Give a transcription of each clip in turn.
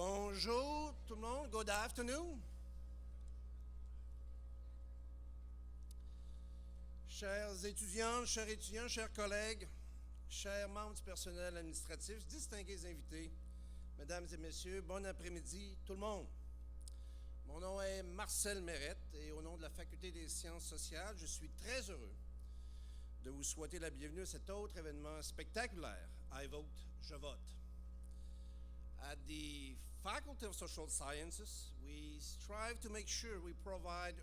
Bonjour tout le monde, good afternoon. Chers étudiantes, chers étudiants, chers collègues, chers membres du personnel administratif, distingués invités, mesdames et messieurs, bon après-midi tout le monde. Mon nom est Marcel Mérette et au nom de la Faculté des sciences sociales, je suis très heureux de vous souhaiter la bienvenue à cet autre événement spectaculaire, iVOTE-jeVOTE. At the Faculty of Social Sciences, we strive to make sure we provide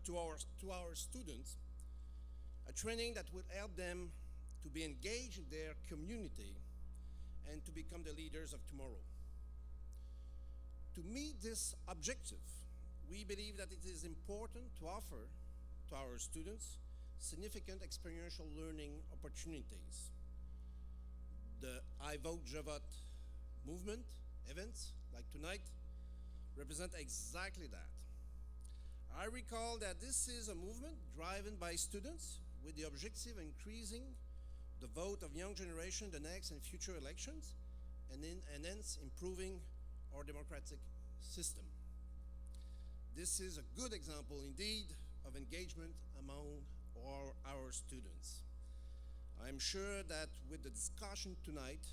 to our students a training that will help them to be engaged in their community and to become the leaders of tomorrow. To meet this objective, we believe that it is important to offer to our students significant experiential learning opportunities. The iVOTE-jeVOTE movement, events like tonight, represent exactly that. I recall that this is a movement driven by students with the objective of increasing the vote of young generation in the next and future elections and hence improving our democratic system. This is a good example indeed of engagement among our students. I'm sure that with the discussion tonight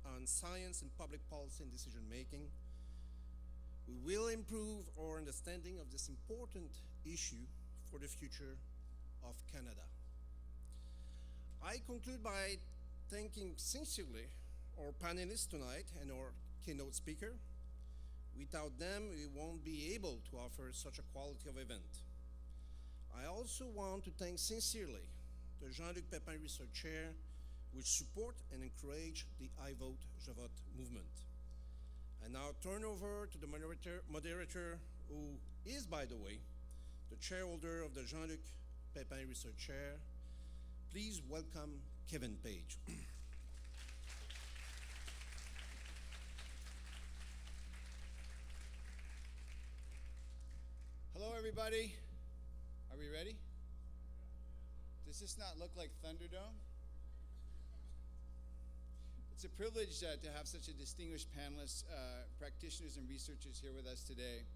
on science and public policy and decision making, we will improve our understanding of this important issue for the future of Canada. I conclude by thanking sincerely our panelists tonight and our keynote speaker. Without them, we won't be able to offer such a quality of event. I also want to thank sincerely the Jean-Luc Pépin Research Chair, which support and encourage the iVOTE-jeVOTE movement. I now turn over to the moderator, who is, by the way, the chairholder of the Jean-Luc Pépin Research Chair. Please welcome Kevin Page. Hello, everybody. Are we ready? Does this not look like Thunderdome? It's a privilege to have such a distinguished panelists, practitioners and researchers here with us today.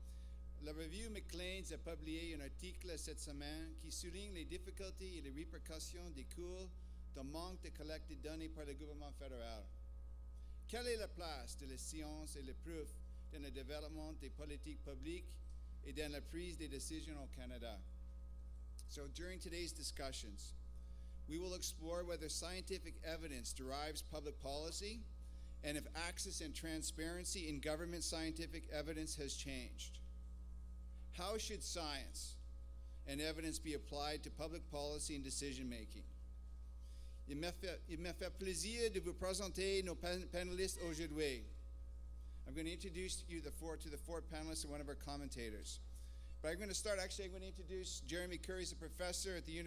La revue Maclean's a publié un article cette semaine qui souligne les difficultés et les répercussions des cours d'un manque de collecte de données par le gouvernement fédéral. Quelle est la place de la science et la preuve dans le développement des politiques publiques et dans la prise des décisions au Canada? So during today's discussions, we will explore whether scientific evidence derives public policy and if access and transparency in government scientific evidence has changed. How should science and evidence be applied to public policy and decision making? Il me fait plaisir de vous présenter nos panélistes aujourd'hui. I'm going to introduce you to the four panelists and one of our commentators. But I'm going to introduce Jeremy Curry. He's a professor at the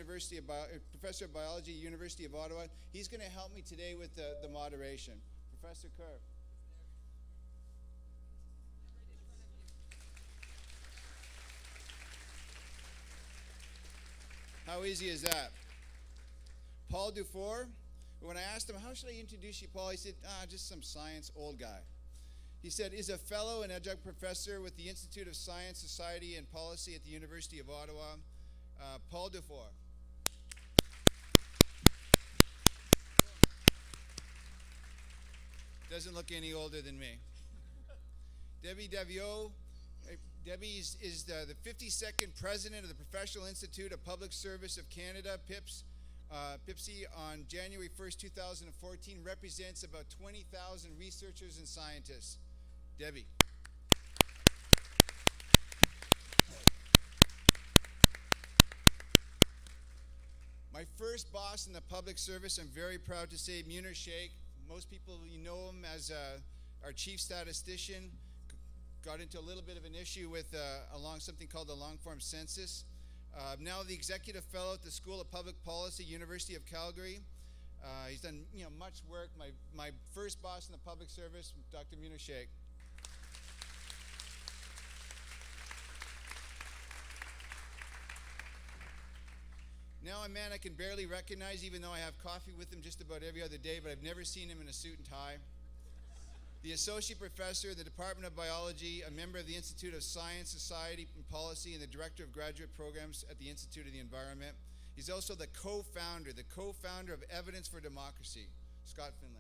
professor of biology at the University of Ottawa. He's going to help me today with the moderation. Professor Curry. How easy is that? Paul Dufour. When I asked him, how should I introduce you, Paul? He said, just some science old guy. He said, is a fellow and adjunct professor with the Institute of Science, Society, and Policy at the University of Ottawa, Paul Dufour. Doesn't look any older than me. Debbie Daviau. Debbie is the 52nd president of the Professional Institute of Public Service of Canada, PIPSI, on January 1st, 2014, represents about 20,000 researchers and scientists. Debbie. My first boss in the public service, I'm very proud to say, Munir Sheikh. Most people, you know him as our chief statistician. Got into a little bit of an issue with something called the long-form census. Now the executive fellow at the School of Public Policy, University of Calgary. He's done much work. My first boss in the public service, Dr. Munir Sheikh. Now a man I can barely recognize, even though I have coffee with him just about every other day, but I've never seen him in a suit and tie. the Associate Professor in the Department of Biology, a member of the Institute of Science, Society, and Policy, and the Director of Graduate Programs at the Institute of the Environment. He's also the co-founder of Evidence for Democracy, Scott Finlay.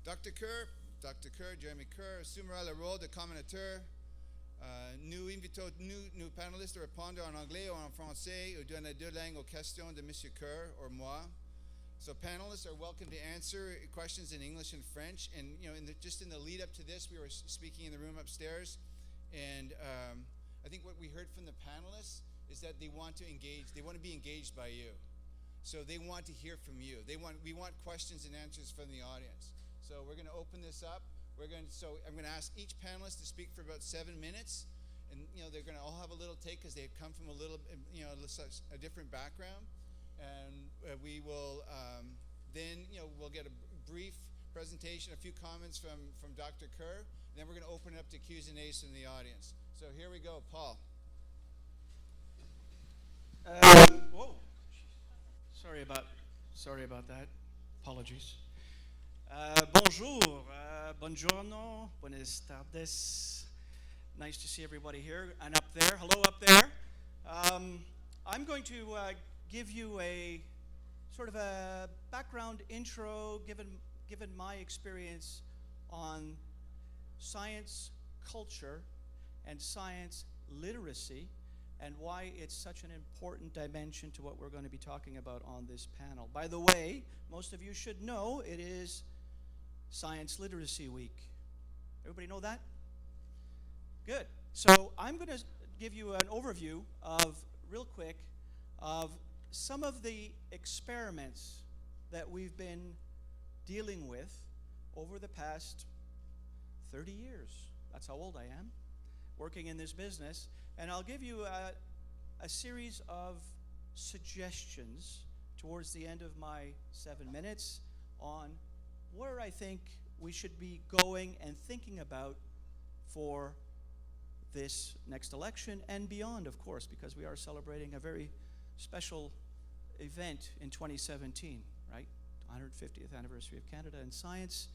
Dr. Kerr, Jeremy Kerr, assumera le rôle de commentateur. Nous panélistes répondre en anglais ou en français ou dans les deux langues aux questions de M. Kerr or moi. So panelists are welcome to answer questions in English and French. And just in the lead up to this, we were speaking in the room upstairs, and I think what we heard from the panelists is that they want to engage. They want to be engaged by you. So they want to hear from you. We want questions and answers from the audience. So we're going to open this up. I'm going to ask each panelist to speak for about 7 minutes, and they're going to all have a little take because they've come from a different background, and we will then we'll get a brief presentation, a few comments from Dr. Kerr, and then we're going to open it up to Q's and A's from the audience. So here we go, Paul. Whoa! Sorry about that. Apologies. Bonjour, buongiorno, buenas tardes. Nice to see everybody here and up there. Hello up there. I'm going to give you a sort of a background intro, given my experience on science culture and science literacy, and why it's such an important dimension to what we're going to be talking about on this panel. By the way, most of you should know it is Science Literacy Week. Everybody know that? Good. So I'm going to give you an overview real quick, of some of the experiments that we've been dealing with over the past 30 years. That's how old I am, working in this business. And I'll give you a series of suggestions towards the end of my 7 minutes on where I think we should be going and thinking about for this next election and beyond, of course, because we are celebrating a very special event in 2017, right? 150th anniversary of Canada, and science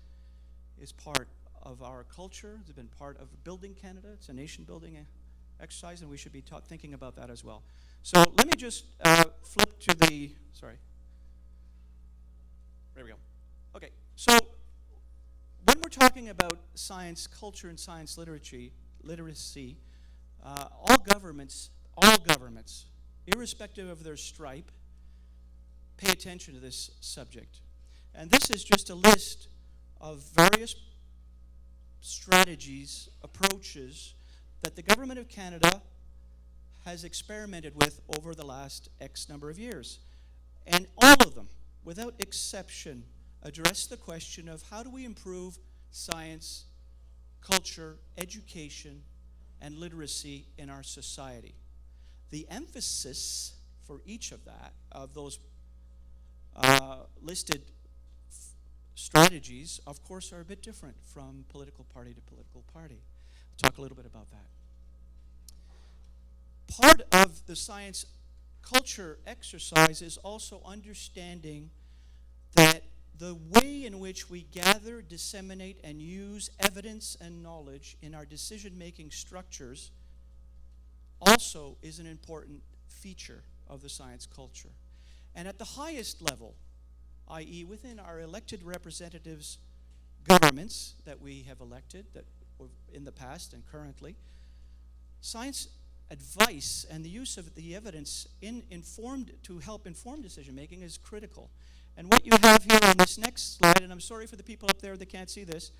is part of our culture. It's been part of building Canada. It's a nation-building exercise, and we should be thinking about that as well. So let me just flip to the, sorry. There we go. Okay, so when we're talking about science culture and science literacy, all governments, irrespective of their stripe, pay attention to this subject. And this is just a list of various strategies, approaches that the Government of Canada has experimented with over the last X number of years. And all of them, without exception, address the question of how do we improve science, culture, education, and literacy in our society. The emphasis for each of those listed strategies, of course, are a bit different from political party to political party. I'll talk a little bit about that. Part of the science culture exercise is also understanding that the way in which we gather, disseminate, and use evidence and knowledge in our decision-making structures also is an important feature of the science culture. And at the highest level, i.e. within our elected representatives' governments that we have elected that in the past and currently, science advice and the use of the evidence to help inform decision-making is critical. And what you have here on this next slide, and I'm sorry for the people up there that can't see this,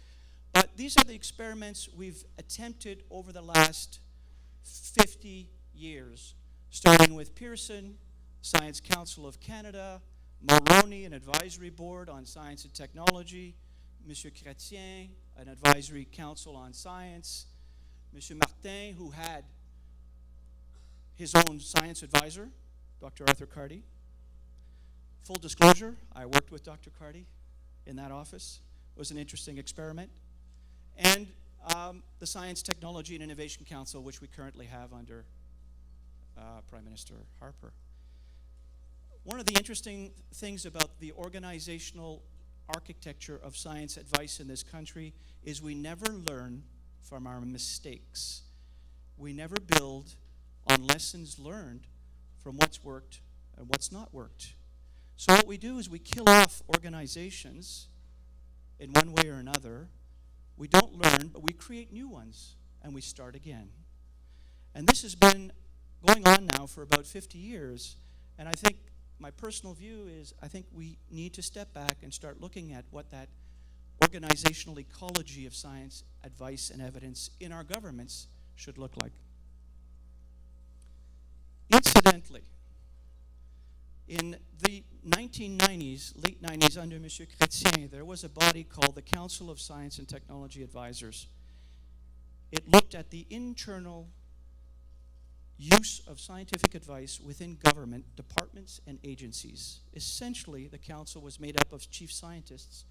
but these are the experiments we've attempted over the last 50 years, starting with Pearson, Science Council of Canada, Mulroney, an advisory board on science and technology, Monsieur Chrétien, an advisory council on science, Monsieur Martin, who had his own science advisor, Dr. Arthur Carty. Full disclosure, I worked with Dr. Carty in that office. It was an interesting experiment. And the Science, Technology, and Innovation Council, which we currently have under Prime Minister Harper. One of the interesting things about the organizational architecture of science advice in this country is we never learn from our mistakes. We never build on lessons learned from what's worked and what's not worked. So what we do is we kill off organizations in one way or another. We don't learn, but we create new ones, and we start again. And this has been going on now for about 50 years, and I think my personal view is I think we need to step back and start looking at what that organizational ecology of science, advice, and evidence in our governments should look like. Incidentally, in the 1990s, late 90s, under M. Chrétien, there was a body called the Council of Science and Technology Advisors. It looked at the internal use of scientific advice within government departments and agencies. Essentially, the council was made up of chief scientists.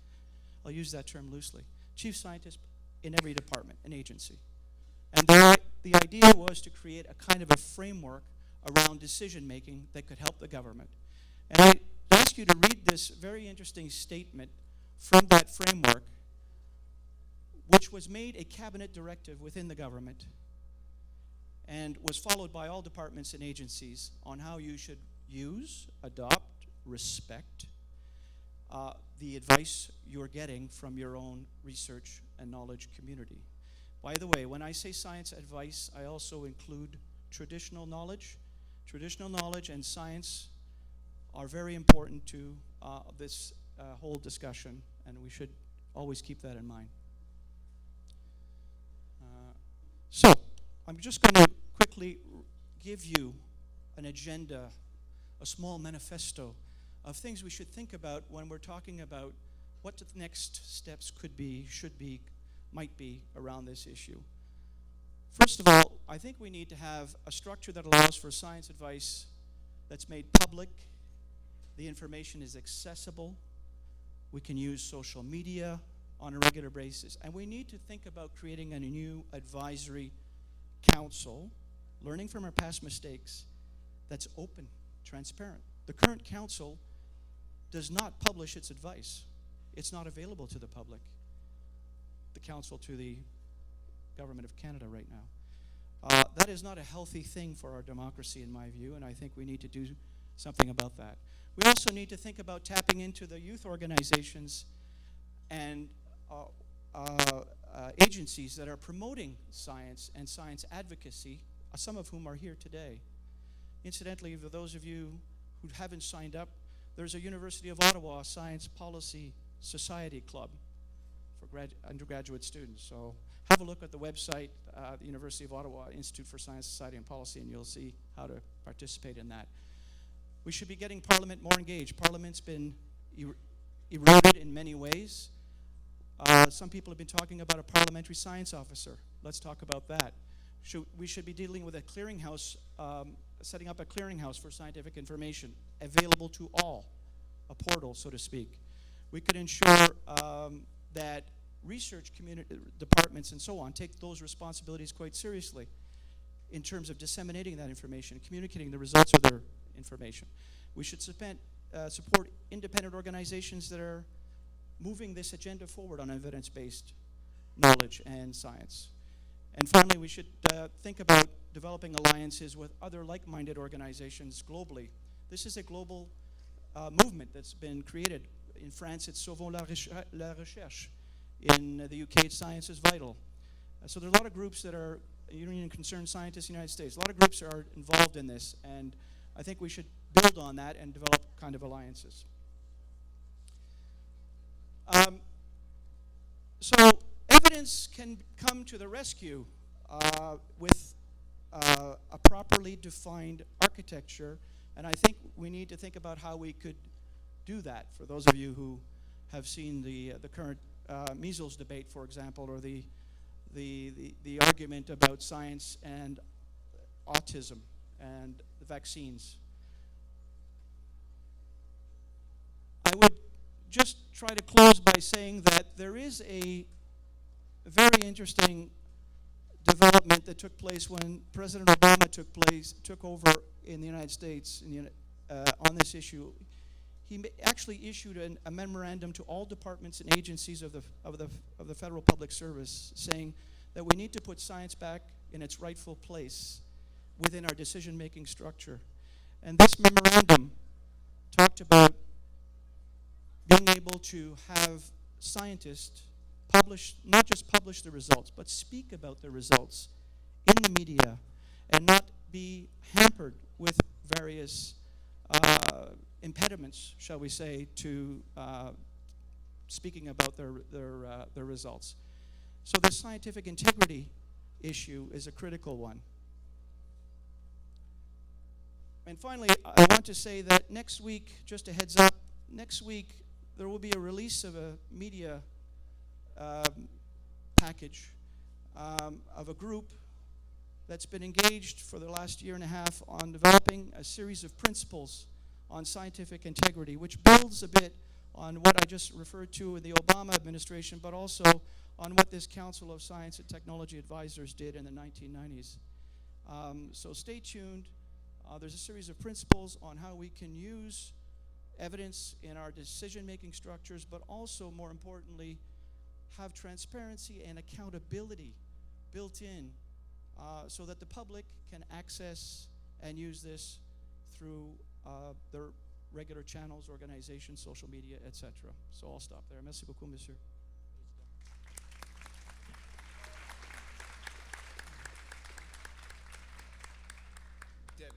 I'll use that term loosely. Chief scientists in every department and agency. And the idea was to create a kind of a framework around decision-making that could help the government. And I ask you to read this very interesting statement from that framework, which was made a cabinet directive within the government and was followed by all departments and agencies on how you should use, adopt, respect the advice you're getting from your own research and knowledge community. By the way, when I say science advice, I also include traditional knowledge. Traditional knowledge and science are very important to this whole discussion, and we should always keep that in mind. So, I'm just going to quickly give you an agenda, a small manifesto of things we should think about when we're talking about what the next steps could be, should be, might be around this issue. First of all, I think we need to have a structure that allows for science advice that's made public. The information is accessible. We can use social media on a regular basis. And we need to think about creating a new advisory council, learning from our past mistakes, that's open, transparent. The current council does not publish its advice. It's not available to the public, the council to the Government of Canada right now. That is not a healthy thing for our democracy, in my view, and I think we need to do something about that. We also need to think about tapping into the youth organizations and agencies that are promoting science and science advocacy, some of whom are here today. Incidentally, for those of you who haven't signed up, there's a University of Ottawa Science Policy Society Club for undergraduate students. So have a look at the website, the University of Ottawa Institute for Science, Society, and Policy, and you'll see how to participate in that. We should be getting Parliament more engaged. Parliament's been eroded in many ways. Some people have been talking about a parliamentary science officer. Let's talk about that. We should be dealing with a clearinghouse, setting up a clearinghouse for scientific information available to all, a portal, so to speak. We could ensure that research community departments and so on take those responsibilities quite seriously in terms of disseminating that information, communicating the results of their information. We should support independent organizations that are moving this agenda forward on evidence-based knowledge and science. And finally, we should think about developing alliances with other like-minded organizations globally. This is a global movement that's been created. In France, it's Sauvons la Recherche. In the UK, it's Science is Vital. So there are a lot of groups that are Union of Concerned Scientists in the United States. A lot of groups are involved in this, and I think we should build on that and develop kind of alliances. So evidence can come to the rescue with a properly defined architecture, and I think we need to think about how we could do that. For those of you who have seen the current measles debate, for example, or the argument about science and autism and the vaccines. I would just try to close by saying that there is a very interesting development that took place when President Obama took over in the United States on this issue. He actually issued a memorandum to all departments and agencies of the federal public service saying that we need to put science back in its rightful place within our decision-making structure. And this memorandum talked about being able to have scientists not just publish the results, but speak about the results in the media and not be hampered with various impediments, shall we say, to speaking about their results. So the scientific integrity issue is a critical one. And finally, I want to say that next week, just a heads up, next week there will be a release of a media package of a group that's been engaged for the last year and a half on developing a series of principles on scientific integrity, which builds a bit on what I just referred to in the Obama administration, but also on what this Council of Science and Technology Advisors did in the 1990s. So stay tuned. There's a series of principles on how we can use evidence in our decision-making structures, but also, more importantly, have transparency and accountability built in so that the public can access and use this through their regular channels, organizations, social media, etc. So I'll stop there. Merci beaucoup, monsieur. Debbie.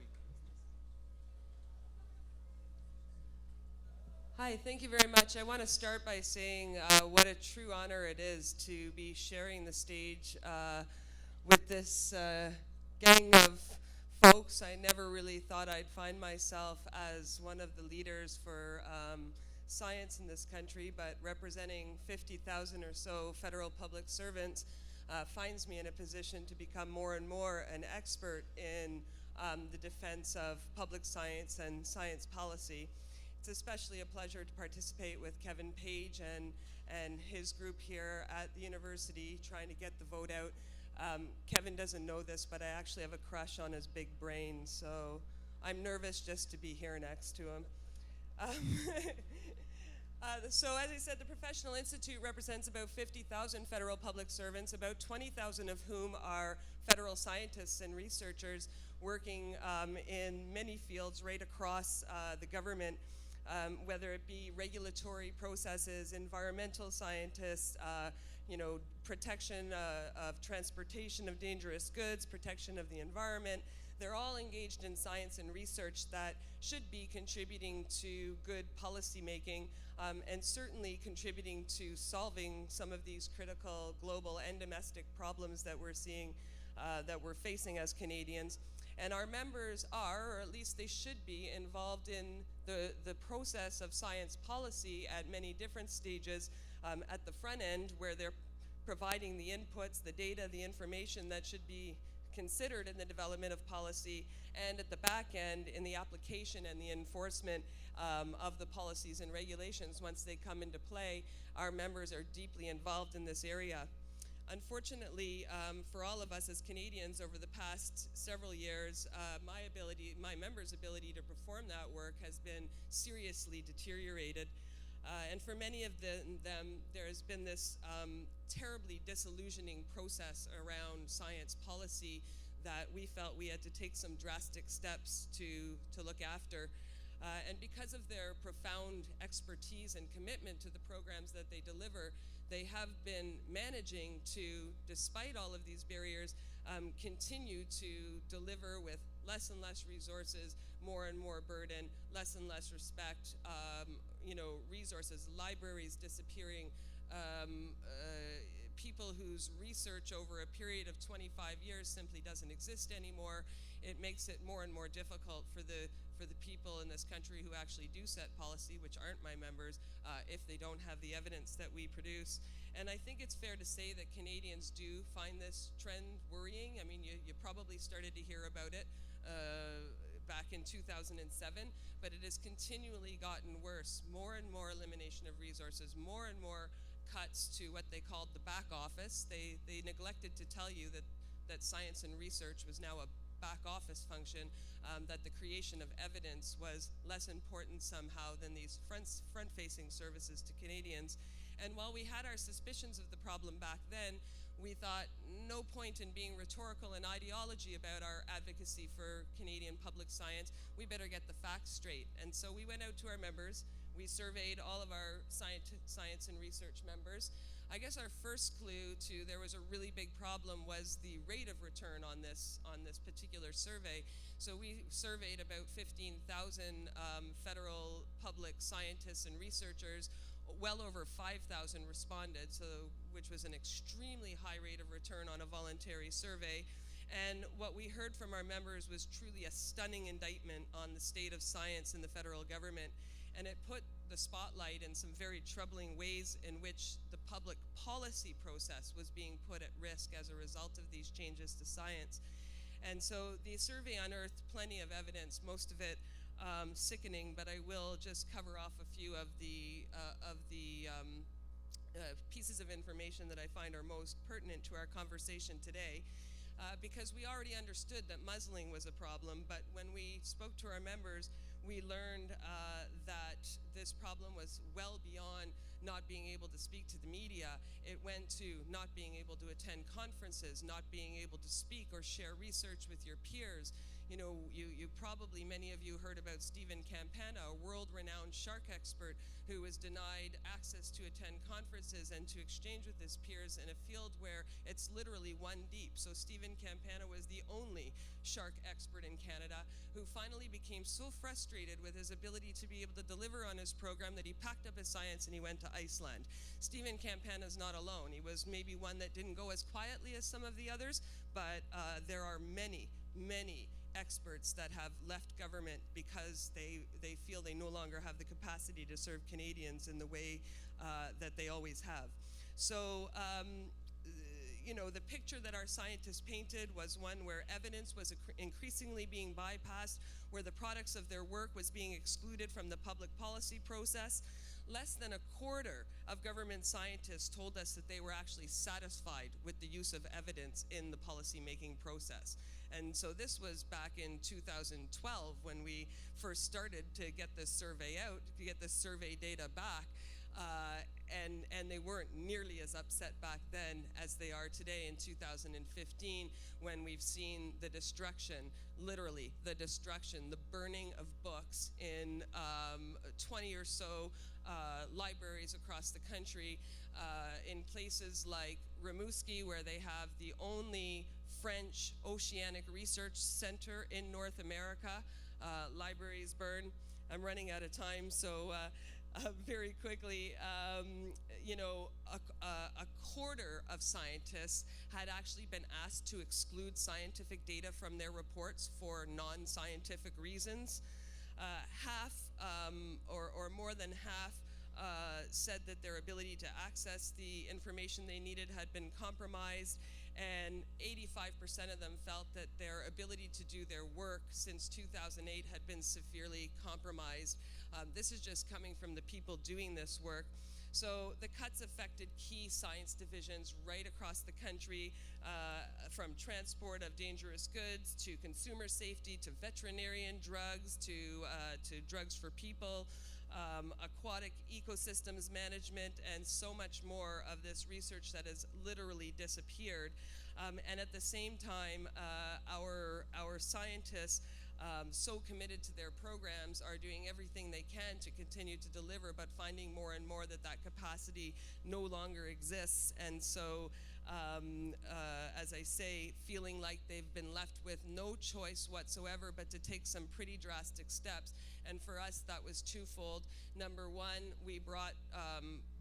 Hi, thank you very much. I want to start by saying what a true honor it is to be sharing the stage with this gang of folks. I never really thought I'd find myself as one of the leaders for science in this country, but representing 50,000 or so federal public servants finds me in a position to become more and more an expert in the defense of public science and science policy. It's especially a pleasure to participate with Kevin Page and his group here at the university trying to get the vote out. Kevin doesn't know this, but I actually have a crush on his big brain, so I'm nervous just to be here next to him. So as I said, the Professional Institute represents about 50,000 federal public servants, about 20,000 of whom are federal scientists and researchers working in many fields right across the government. Whether it be regulatory processes, environmental scientists, protection of transportation of dangerous goods, protection of the environment. They're all engaged in science and research that should be contributing to good policy making and certainly contributing to solving some of these critical global and domestic problems that we're seeing, that we're facing as Canadians. And our members are, or at least they should be, involved in the process of science policy at many different stages, at the front end where they're providing the inputs, the data, the information that should be considered in the development of policy, and at the back end in the application and the enforcement of the policies and regulations. Once they come into play, our members are deeply involved in this area. Unfortunately, for all of us as Canadians over the past several years, my members' ability to perform that work has been seriously deteriorated. And for many of them, there has been this terribly disillusioning process around science policy that we felt we had to take some drastic steps to look after. And because of their profound expertise and commitment to the programs that they deliver, they have been managing to, despite all of these barriers, continue to deliver with less and less resources, more and more burden, less and less respect, resources, libraries disappearing, people whose research over a period of 25 years simply doesn't exist anymore. It makes it more and more difficult for the people in this country who actually do set policy, which aren't my members, if they don't have the evidence that we produce. And I think it's fair to say that Canadians do find this trend worrying. I mean, you probably started to hear about it back in 2007, but it has continually gotten worse. More and more elimination of resources, more and more cuts to what they called the back office. They neglected to tell you that that science and research was now a back office function, that the creation of evidence was less important somehow than these front-facing services to Canadians. And while we had our suspicions of the problem back then, we thought no point in being rhetorical and ideology about our advocacy for Canadian public science. We better get the facts straight. And so we went out to our members. We surveyed all of our science and research members. I guess our first clue to there was a really big problem was the rate of return on this particular survey. So we surveyed about 15,000 federal public scientists and researchers. Well over 5,000 responded, which was an extremely high rate of return on a voluntary survey. And what we heard from our members was truly a stunning indictment on the state of science in the federal government. And it put the spotlight in some very troubling ways in which the public policy process was being put at risk as a result of these changes to science. And so the survey unearthed plenty of evidence, most of it sickening, but I will just cover off a few of the pieces of information that I find are most pertinent to our conversation today. Because we already understood that muzzling was a problem, but when we spoke to our members, we learned that this problem was well beyond not being able to speak to the media. It went to not being able to attend conferences, not being able to speak or share research with your peers. You know, you probably, many of you heard about Stephen Campana, a world-renowned shark expert who was denied access to attend conferences and to exchange with his peers in a field where it's literally one deep. So Stephen Campana was the only shark expert in Canada who finally became so frustrated with his ability to be able to deliver on his program that he packed up his science and he went to Iceland. Stephen Campana's not alone. He was maybe one that didn't go as quietly as some of the others, but there are many experts that have left government because they feel they no longer have the capacity to serve Canadians in the way that they always have. So, you know, the picture that our scientists painted was one where evidence was increasingly being bypassed, where the products of their work was being excluded from the public policy process. Less than a quarter of government scientists told us that they were actually satisfied with the use of evidence in the policy-making process. And so this was back in 2012 when we first started to get this survey out, to get this survey data back. And they weren't nearly as upset back then as they are today in 2015 when we've seen the destruction, literally the destruction, the burning of books in 20 or so libraries across the country, in places like Rimouski, where they have the only French oceanic research center in North America. Libraries burn. I'm running out of time, so very quickly, you know, a quarter of scientists had actually been asked to exclude scientific data from their reports for non-scientific reasons. Half, or more than half, said that their ability to access the information they needed had been compromised, and 85% of them felt that their ability to do their work since 2008 had been severely compromised. This is just coming from the people doing this work. So the cuts affected key science divisions right across the country, from transport of dangerous goods to consumer safety to veterinarian drugs to drugs for people, aquatic ecosystems management, and so much more of this research that has literally disappeared. And at the same time, our scientists, so committed to their programs, are doing everything they can to continue to deliver, but finding more and more that capacity no longer exists. And so, as I say, feeling like they've been left with no choice whatsoever but to take some pretty drastic steps. And for us, that was twofold. Number one, we brought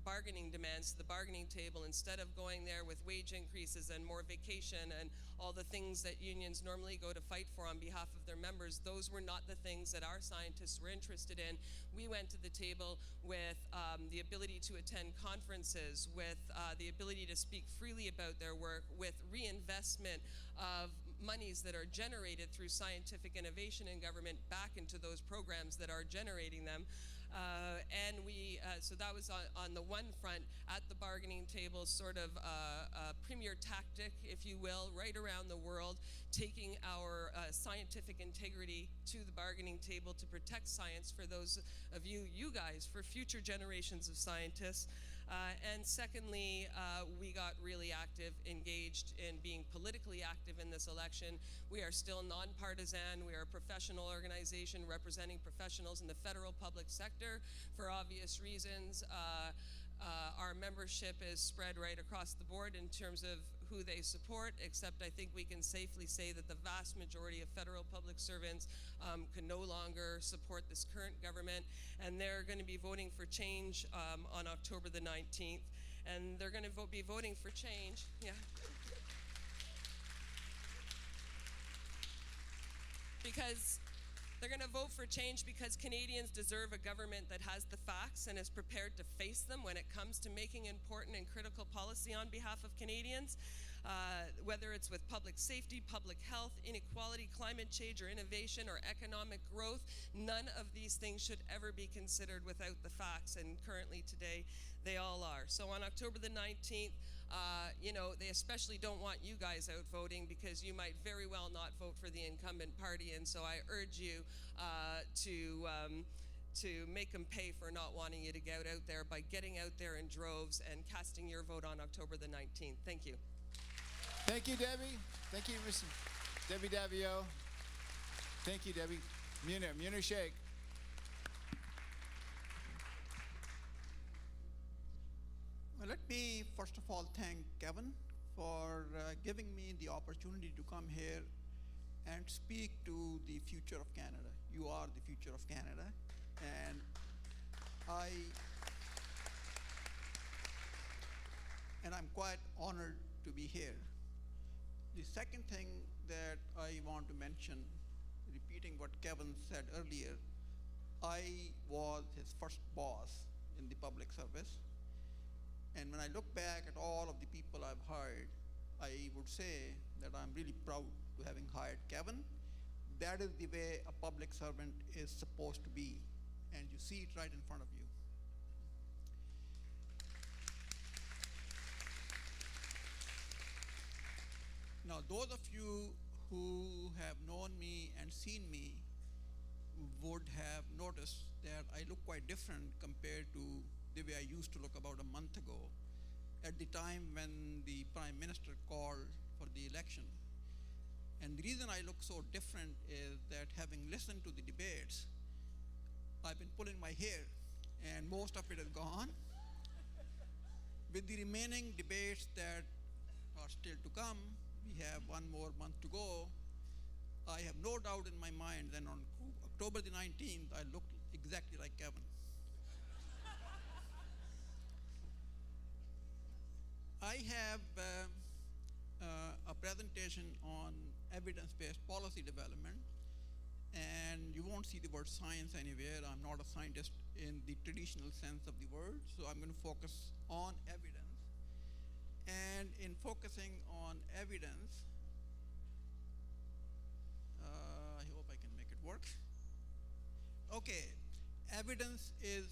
bargaining demands to the bargaining table. Instead of going there with wage increases and more vacation and all the things that unions normally go to fight for on behalf of their members, those were not the things that our scientists were interested in. We went to the table with the ability to attend conferences, with the ability to speak freely about their work, with reinvestment of monies that are generated through scientific innovation in government back into those programs that are generating them. And so that was on the one front at the bargaining table, sort of a premier tactic, if you will, right around the world, taking our scientific integrity to the bargaining table to protect science for those of you guys, for future generations of scientists. And secondly, we got really active, engaged in being politically active in this election. We are still nonpartisan. We are a professional organization representing professionals in the federal public sector for obvious reasons. Our membership is spread right across the board in terms of who they support, except I think we can safely say that the vast majority of federal public servants can no longer support this current government, and they're going to be voting for change on October the 19th, and they're going to be voting for change. Yeah. Because they're going to vote for change because Canadians deserve a government that has the facts and is prepared to face them when it comes to making important and critical policy on behalf of Canadians, whether it's with public safety, public health, inequality, climate change, or innovation, or economic growth. None of these things should ever be considered without the facts, and currently today they all are. So on October the 19th, they especially don't want you guys out voting because you might very well not vote for the incumbent party, and so I urge you to make them pay for not wanting you to get out there by getting out there in droves and casting your vote on October the 19th. Thank you. Thank you, Debbie. Thank you, Ms. Debbie Davio. Thank you, Debbie. Munir Sheikh. Well, let me first of all thank Kevin for giving me the opportunity to come here and speak to the future of Canada. You are the future of Canada, and I'm quite honored to be here. The second thing that I want to mention, repeating what Kevin said earlier, I was his first boss in the public service. And when I look back at all of the people I've hired, I would say that I'm really proud to having hired Kevin. That is the way a public servant is supposed to be. And you see it right in front of you. Now, those of you who have known me and seen me would have noticed that I look quite different compared to the way I used to look about a month ago, at the time when the Prime Minister called for the election. And the reason I look so different is that having listened to the debates, I've been pulling my hair, and most of it is gone. With the remaining debates that are still to come, we have one more month to go. I have no doubt in my mind that on October the 19th, I look exactly like Kevin. I have a presentation on evidence-based policy development, and you won't see the word science anywhere. I'm not a scientist in the traditional sense of the word, so I'm going to focus on evidence. And in focusing on evidence, I hope I can make it work. Okay, evidence is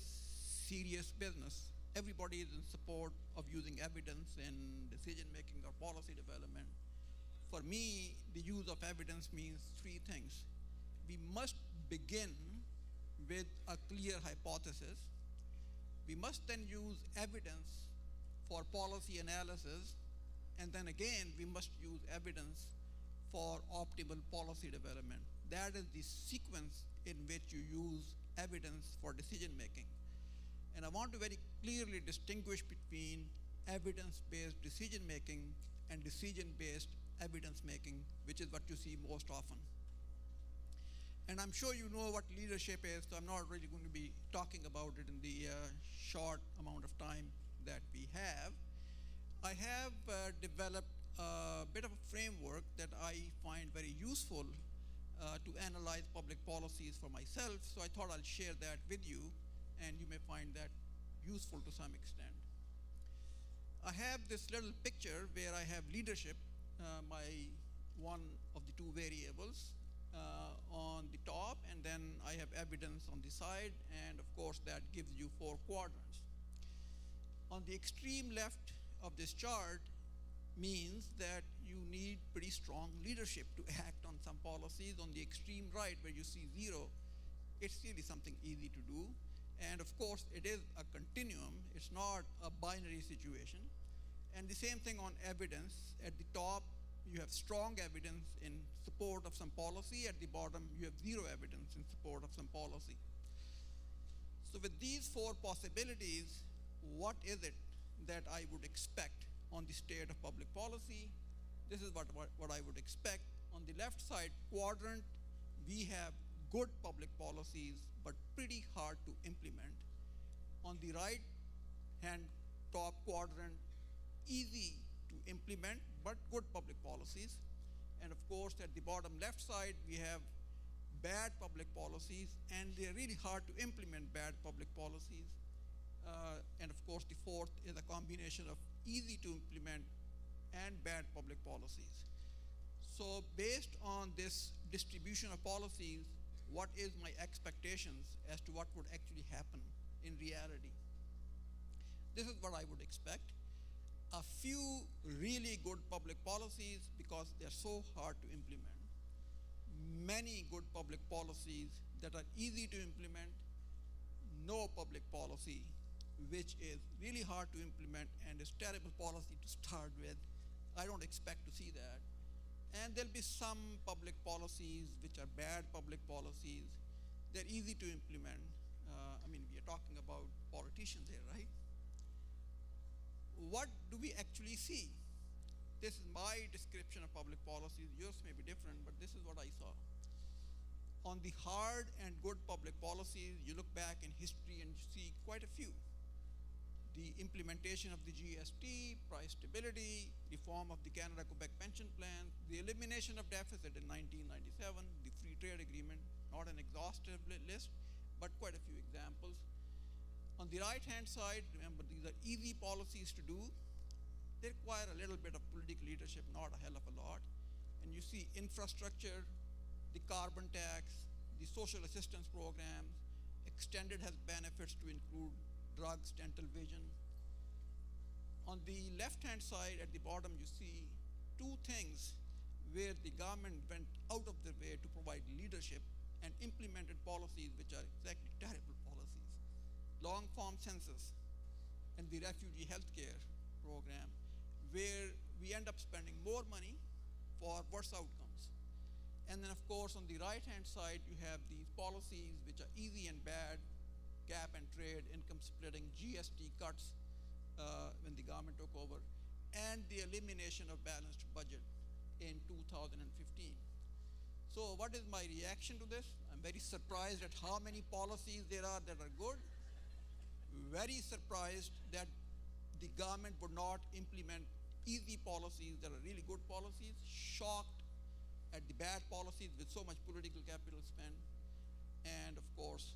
serious business. Everybody is in support of using evidence in decision-making or policy development. For me, the use of evidence means three things. We must begin with a clear hypothesis. We must then use evidence for policy analysis, and then again, we must use evidence for optimal policy development. That is the sequence in which you use evidence for decision-making. And I want to very clearly distinguish between evidence-based decision-making and decision-based evidence-making, which is what you see most often. And I'm sure you know what leadership is, so I'm not really going to be talking about it in the short amount of time that we have. I have developed a bit of a framework that I find very useful to analyze public policies for myself, so I thought I'll share that with you, and you may find that useful to some extent. I have this little picture where I have leadership, one of the two variables, on the top, and then I have evidence on the side, and of course that gives you 4 quadrants. On the extreme left of this chart means that you need pretty strong leadership to act on some policies. On the extreme right, where you see 0, it's really something easy to do. And of course, it is a continuum. It's not a binary situation. And the same thing on evidence. At the top, you have strong evidence in support of some policy. At the bottom, you have 0 evidence in support of some policy. So with these 4 possibilities, what is it that I would expect on the state of public policy? This is what I would expect. On the left side quadrant, we have good public policies, but pretty hard to implement. On the right hand top quadrant, easy to implement, but good public policies. And of course, at the bottom left side, we have bad public policies, and they're really hard to implement bad public policies. And of course, the fourth is a combination of easy to implement and bad public policies. So based on this distribution of policies, what is my expectations as to what would actually happen in reality? This is what I would expect. A few really good public policies because they're so hard to implement. Many good public policies that are easy to implement. No public policy which is really hard to implement and is terrible policy to start with. I don't expect to see that. And there'll be some public policies which are bad public policies. They're easy to implement. We are talking about politicians here, right? What do we actually see? This is my description of public policies. Yours may be different, but this is what I saw. On the hard and good public policies, you look back in history and you see quite a few. The implementation of the GST, price stability, reform of the Canada-Quebec pension plan, the elimination of deficit in 1997, the free trade agreement, not an exhaustive list, but quite a few examples. On the right-hand side, remember, these are easy policies to do. They require a little bit of political leadership, not a hell of a lot. And you see infrastructure, the carbon tax, the social assistance programs, extended health benefits to include drugs, dental vision. On the left-hand side at the bottom, you see 2 things where the government went out of their way to provide leadership and implemented policies which are exactly terrible policies. Long-form census and the refugee healthcare program, where we end up spending more money for worse outcomes. And then of course on the right-hand side, you have these policies which are easy and bad, cap and trade, income splitting, GST cuts when the government took over, and the elimination of balanced budget in 2015. So what is my reaction to this? I'm very surprised at how many policies there are that are good. Very surprised that the government would not implement easy policies that are really good policies. Shocked at the bad policies with so much political capital spent. And of course,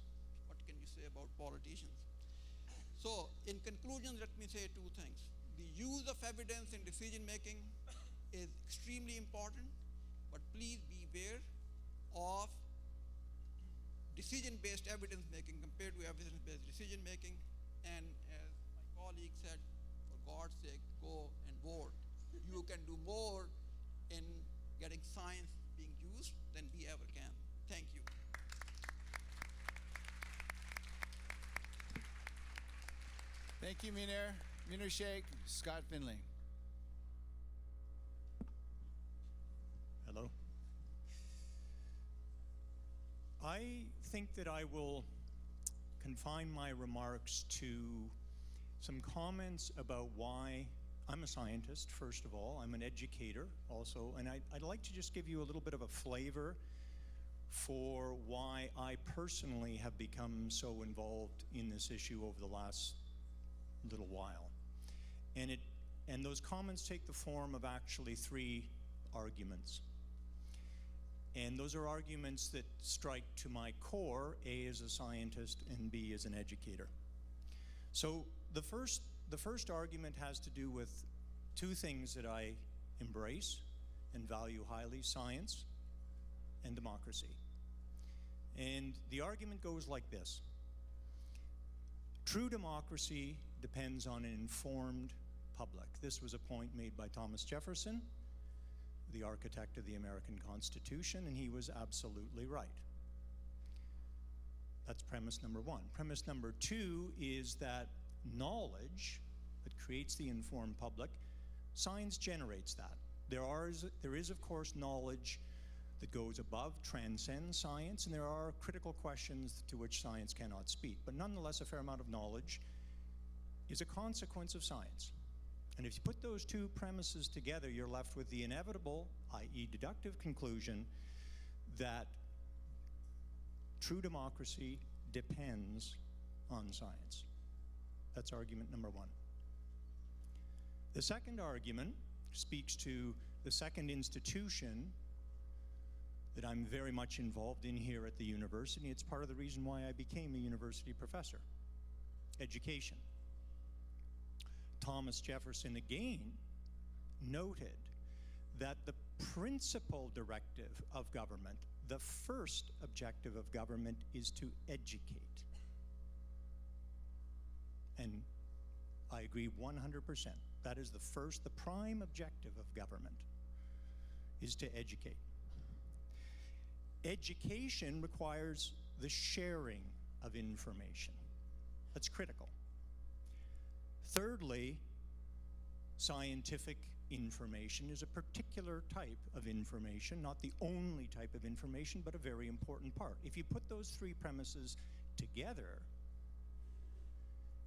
what can you say about politicians? So in conclusion, let me say 2 things. The use of evidence in decision making is extremely important, but please beware of decision-based evidence making compared to evidence-based decision making. And as my colleague said, for God's sake, go and vote. You can do more in getting science being used than we ever can. Thank you. Thank you, Minir Sheikh. Scott Finley. Hello. I think that I will confine my remarks to some comments about why I'm a scientist, first of all. I'm an educator also, and I'd like to just give you a little bit of a flavor for why I personally have become so involved in this issue over the last little while. And those comments take the form of actually 3 arguments. And those are arguments that strike to my core, A, as a scientist, and B, as an educator. So the first argument has to do with 2 things that I embrace and value highly: science and democracy. And the argument goes like this. True democracy depends on an informed public. This was a point made by Thomas Jefferson, the architect of the American Constitution, and he was absolutely right. That's premise number one. Premise number two is that knowledge that creates the informed public, science generates that. There is, of course, knowledge that goes above, transcends science, and there are critical questions to which science cannot speak. But nonetheless, a fair amount of knowledge is a consequence of science. And if you put those two premises together, you're left with the inevitable, i.e. deductive conclusion, that true democracy depends on science. That's argument number one. The second argument speaks to the second institution that I'm very much involved in here at the university. It's part of the reason why I became a university professor: education. Thomas Jefferson again noted that the principal directive of government, the first objective of government, is to educate. And I agree 100%. That is the prime objective of government, is to educate. Education requires the sharing of information. That's critical. Thirdly, scientific information is a particular type of information, not the only type of information, but a very important part. If you put those three premises together,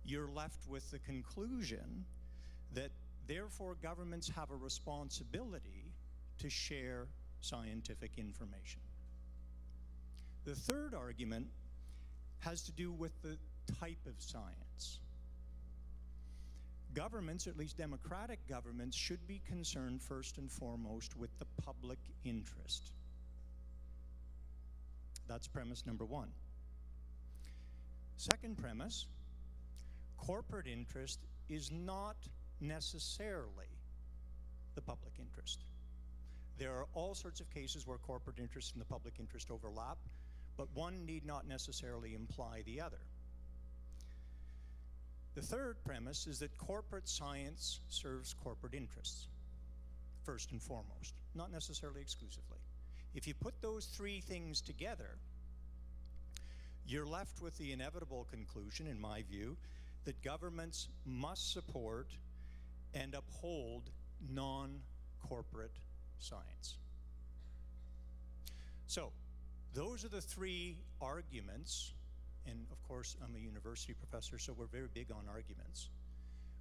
you're left with the conclusion that therefore governments have a responsibility to share scientific information. The third argument has to do with the type of science. Governments, or at least democratic governments, should be concerned first and foremost with the public interest. That's premise number one. Second premise, corporate interest is not necessarily the public interest. There are all sorts of cases where corporate interest and the public interest overlap, but one need not necessarily imply the other. The third premise is that corporate science serves corporate interests, first and foremost, not necessarily exclusively. If you put those three things together, you're left with the inevitable conclusion, in my view, that governments must support and uphold non-corporate science. So, those are the three arguments. And of course, I'm a university professor, so we're very big on arguments.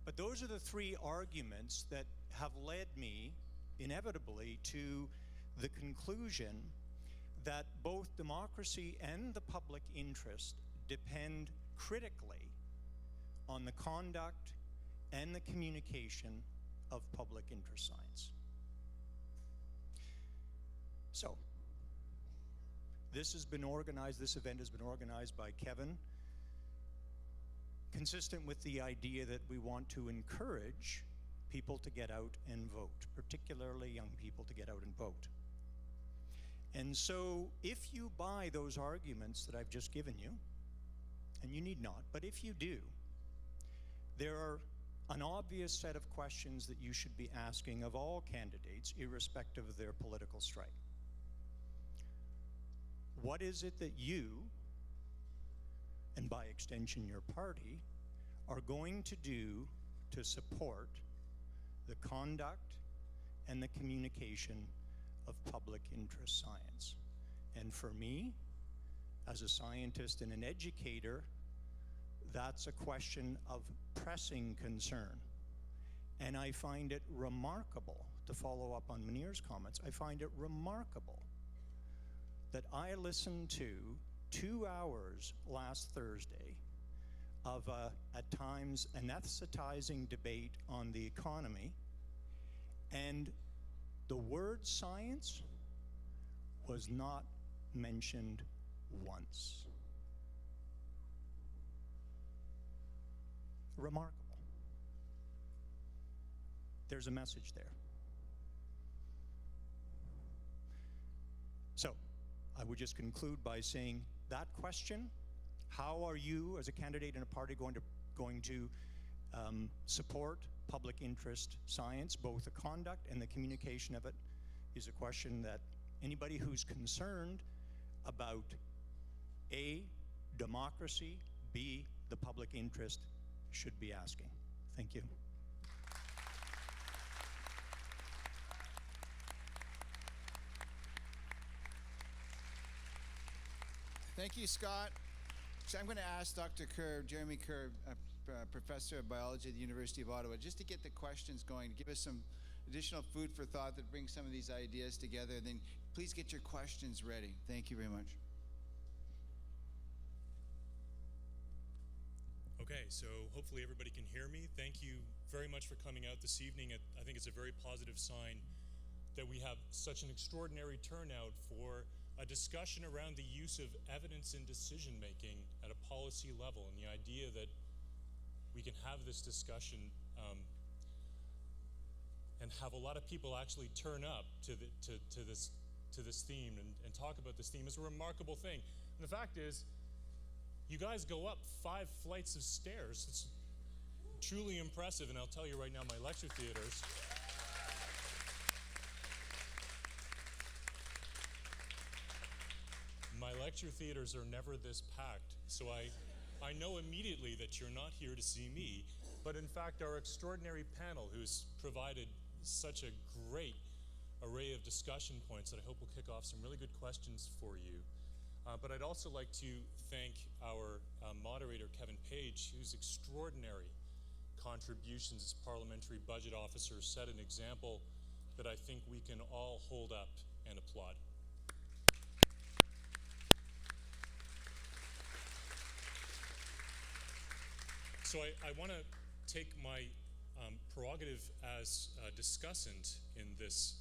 But those are the three arguments that have led me, inevitably, to the conclusion that both democracy and the public interest depend critically on the conduct and the communication of public interest science. So, this event has been organized by Kevin, consistent with the idea that we want to encourage people to get out and vote, particularly young people to get out and vote. And so if you buy those arguments that I've just given you, and you need not, but if you do, there are an obvious set of questions that you should be asking of all candidates, irrespective of their political stripe. What is it that you, and by extension your party, are going to do to support the conduct and the communication of public interest science? And for me, as a scientist and an educator, that's a question of pressing concern. And I find it remarkable, to follow up on Munir's comments, I find it remarkable that I listened to 2 hours last Thursday of at times anesthetizing debate on the economy, and the word science was not mentioned once. Remarkable. There's a message there. So, I would just conclude by saying that question, how are you as a candidate in a party going to support public interest science, both the conduct and the communication of it, is a question that anybody who's concerned about A, democracy, B, the public interest should be asking. Thank you. Thank you, Scott. So I'm going to ask Dr. Kerr, Jeremy Kerr, Professor of Biology at the University of Ottawa, just to get the questions going, to give us some additional food for thought that brings some of these ideas together. And then please get your questions ready. Thank you very much. Okay, so hopefully everybody can hear me. Thank you very much for coming out this evening. I think it's a very positive sign that we have such an extraordinary turnout for a discussion around the use of evidence in decision-making at a policy level, and the idea that we can have this discussion and have a lot of people actually turn up to this theme and talk about this theme is a remarkable thing. And the fact is, you guys go up 5 flights of stairs. It's truly impressive, and I'll tell you right now, my lecture theaters. My lecture theaters are never this packed, so I know immediately that you're not here to see me, but in fact our extraordinary panel who's provided such a great array of discussion points that I hope will kick off some really good questions for you. But I'd also like to thank our moderator, Kevin Page, whose extraordinary contributions as parliamentary budget officer set an example that I think we can all hold up and applaud. So I want to take my prerogative as a discussant in this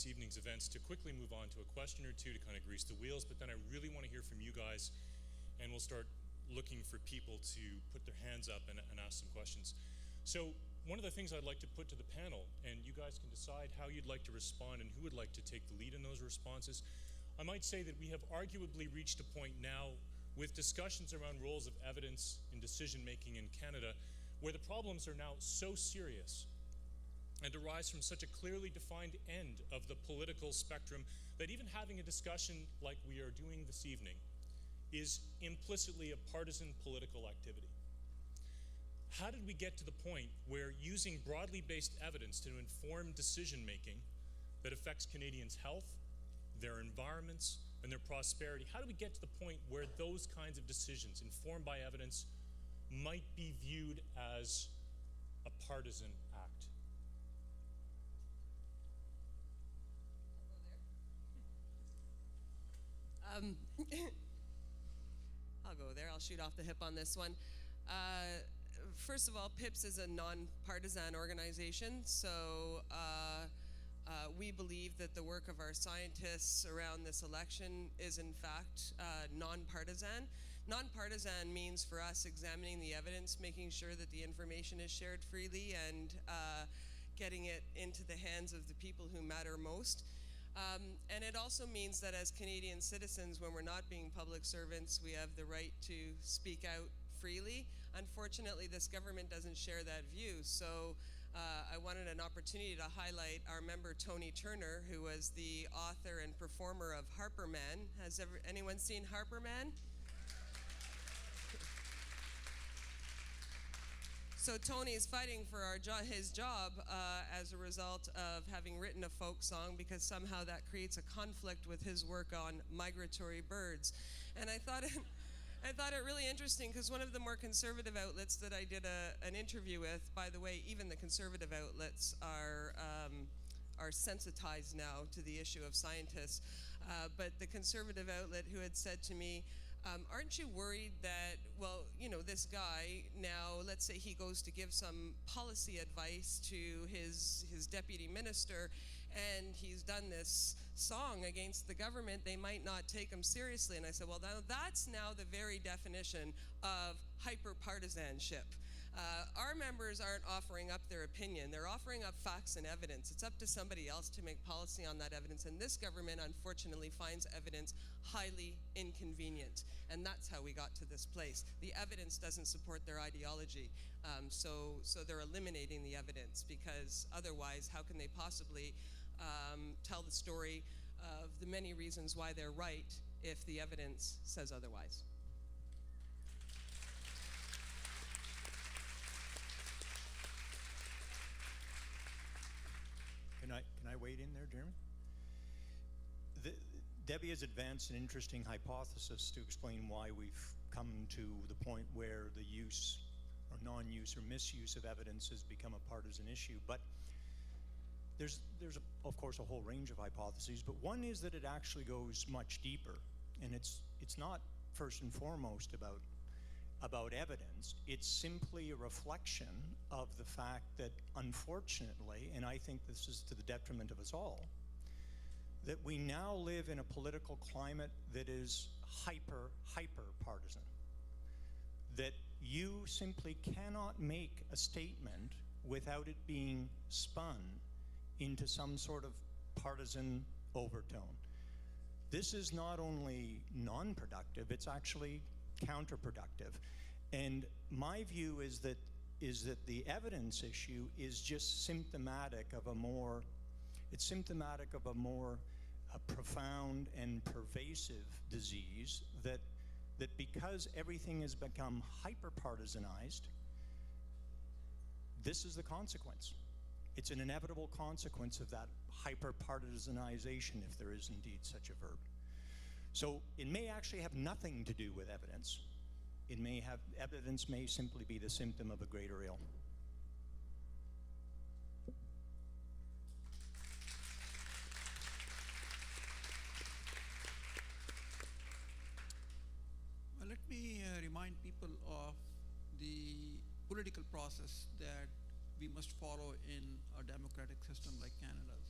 evening's events to quickly move on to a question or two to kind of grease the wheels, but then I really want to hear from you guys, and we'll start looking for people to put their hands up and ask some questions. So one of the things I'd like to put to the panel, and you guys can decide how you'd like to respond and who would like to take the lead in those responses. I might say that we have arguably reached a point now with discussions around roles of evidence in decision-making in Canada, where the problems are now so serious and arise from such a clearly defined end of the political spectrum that even having a discussion like we are doing this evening is implicitly a partisan political activity. How did we get to the point where using broadly based evidence to inform decision-making that affects Canadians' health, their environments, and their prosperity, how do we get to the point where those kinds of decisions informed by evidence might be viewed as a partisan act? I'll go there. I'll shoot off the hip on this one. First of all, PIPS is a non-partisan organization, so we believe that the work of our scientists around this election is in fact non-partisan. Non-partisan means for us examining the evidence, making sure that the information is shared freely, and getting it into the hands of the people who matter most. And it also means that as Canadian citizens, when we're not being public servants, we have the right to speak out freely. Unfortunately, this government doesn't share that view, so I wanted an opportunity to highlight our member Tony Turner, who was the author and performer of Harper Man. Has anyone seen Harper Man? So Tony's fighting for his job as a result of having written a folk song, because somehow that creates a conflict with his work on migratory birds. And I thought it really interesting, because one of the more conservative outlets that I did an interview with, by the way, even the conservative outlets are sensitized now to the issue of scientists, but the conservative outlet who had said to me, aren't you worried that, well, you know, this guy now, let's say he goes to give some policy advice to his deputy minister, and he's done this song against the government, they might not take him seriously. And I said, well, that's now the very definition of hyper-partisanship. Our members aren't offering up their opinion. They're offering up facts and evidence. It's up to somebody else to make policy on that evidence, and this government, unfortunately, finds evidence highly inconvenient, and that's how we got to this place. The evidence doesn't support their ideology, so they're eliminating the evidence, because otherwise, how can they possibly tell the story of the many reasons why they're right if the evidence says otherwise? Can I wade in there, Jeremy? Debbie has advanced an interesting hypothesis to explain why we've come to the point where the use or non-use or misuse of evidence has become a partisan issue. But there's of course, a whole range of hypotheses, but one is that it actually goes much deeper, and it's not first and foremost about evidence. It's simply a reflection of the fact that, unfortunately, and I think this is to the detriment of us all, that we now live in a political climate that is hyper partisan. That you simply cannot make a statement without it being spun into some sort of partisan overtone. This is not only non-productive, it's actually counterproductive. And my view is that the evidence issue is just symptomatic of a more profound and pervasive disease that because everything has become hyper-partisanized, this is the consequence. It's an inevitable consequence of that hyper-partisanization, if there is indeed such a verb. So it may actually have nothing to do with evidence. Evidence may simply be the symptom of a greater ill. Well, let me remind people of the political process that we must follow in a democratic system like Canada's.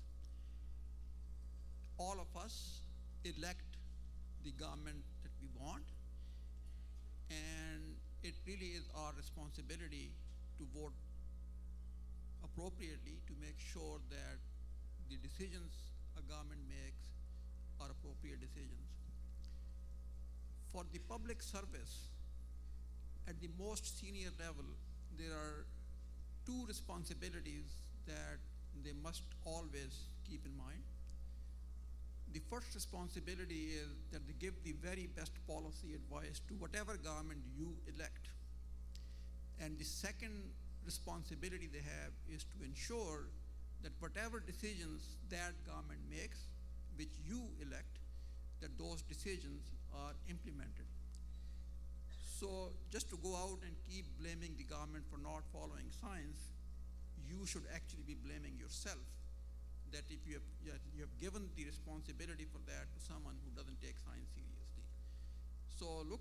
All of us elect the government that we want, and it really is our responsibility to vote appropriately to make sure that the decisions a government makes are appropriate decisions. For the public service, at the most senior level, there are two responsibilities that they must always keep in mind. The first responsibility is that they give the very best policy advice to whatever government you elect. And the second responsibility they have is to ensure that whatever decisions that government makes, which you elect, that those decisions are implemented. So just to go out and keep blaming the government for not following science, you should actually be blaming yourself. That if you have given the responsibility for that to someone who doesn't take science seriously. So look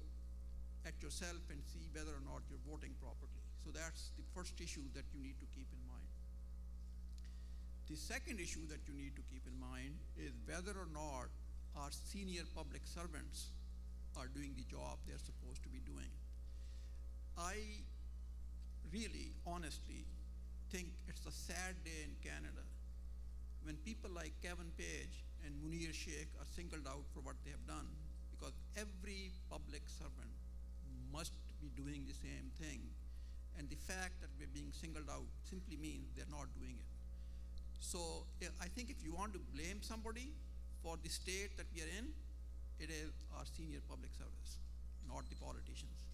at yourself and see whether or not you're voting properly. So that's the first issue that you need to keep in mind. The second issue that you need to keep in mind is whether or not our senior public servants are doing the job they're supposed to be doing. I really, honestly, think it's a sad day in Canada when people like Kevin Page and Munir Sheikh are singled out for what they have done, because every public servant must be doing the same thing. And the fact that we're being singled out simply means they're not doing it. So I think if you want to blame somebody for the state that we are in, it is our senior public service, not the politicians.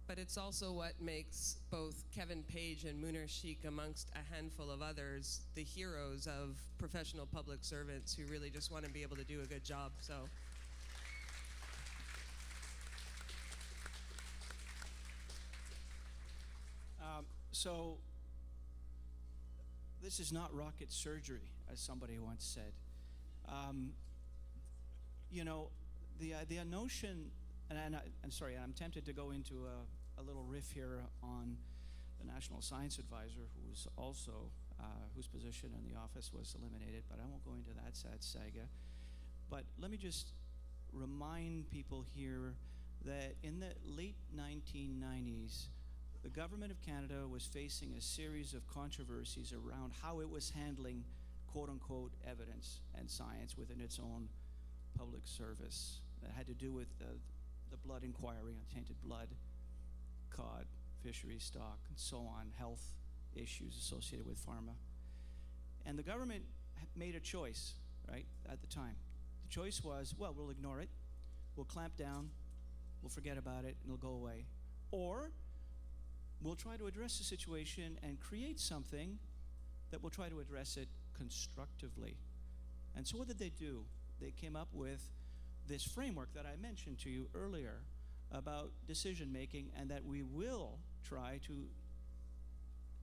But it's also what makes both Kevin Page and Munir Sheikh, amongst a handful of others, the heroes of professional public servants who really just want to be able to do a good job. So this is not rocket surgery, as somebody once said. You know, the notion, and I'm tempted to go into a little riff here on the National Science Advisor, who is also whose position in the office was eliminated, but I won't go into that sad saga. But let me just remind people here that in the late 1990s, the government of Canada was facing a series of controversies around how it was handling quote-unquote evidence and science within its own public service. That had to do with the blood inquiry on tainted blood, cod, fisheries stock, and so on, health issues associated with pharma. And the government made a choice, right, at the time. The choice was, well, we'll ignore it, we'll clamp down, we'll forget about it, and it'll go away. Or we'll try to address the situation and create something that will try to address it constructively. And so what did they do? They came up with this framework that I mentioned to you earlier about decision making, and that we will try to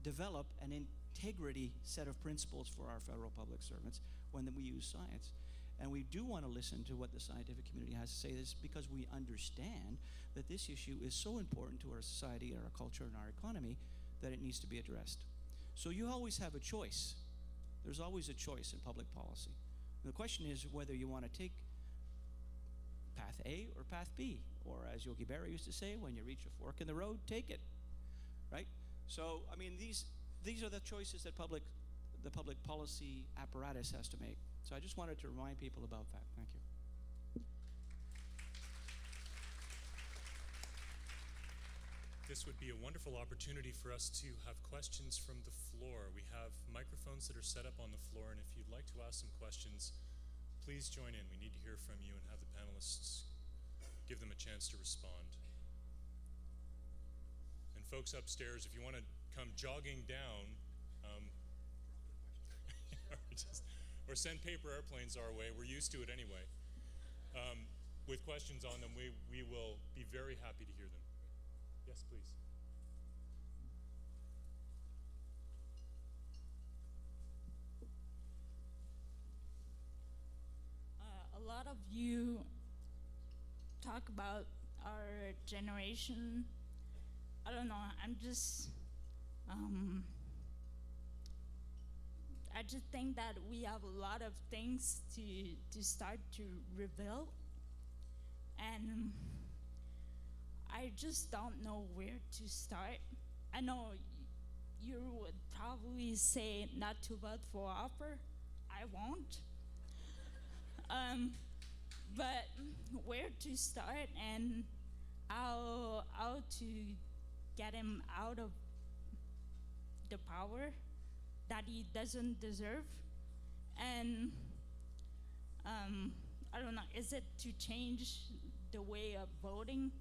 develop an integrity set of principles for our federal public servants when we use science. And we do want to listen to what the scientific community has to say, this because we understand that this issue is so important to our society and our culture and our economy that it needs to be addressed. So you always have a choice. There's always a choice in public policy. And the question is whether you want to take path A or path B, or as Yogi Berra used to say, when you reach a fork in the road, take it, right? So, I mean, these are the choices that the public policy apparatus has to make. So I just wanted to remind people about that. Thank you. This would be a wonderful opportunity for us to have questions from the floor. We have microphones that are set up on the floor, and if you'd like to ask some questions, please join in. We need to hear from you and have the panelists give them a chance to respond. And folks upstairs, if you want to come jogging down, or send paper airplanes our way, we're used to it anyway, with questions on them, we will be very happy to hear them. Yes, please. A lot of you talk about our generation. I don't know, I'm just, I just think that we have a lot of things to start to reveal, and I just don't know where to start. I know you would probably say not to vote for Harper. I won't. But where to start and how to get him out of the power that he doesn't deserve. And I don't know, is it to change the way of voting?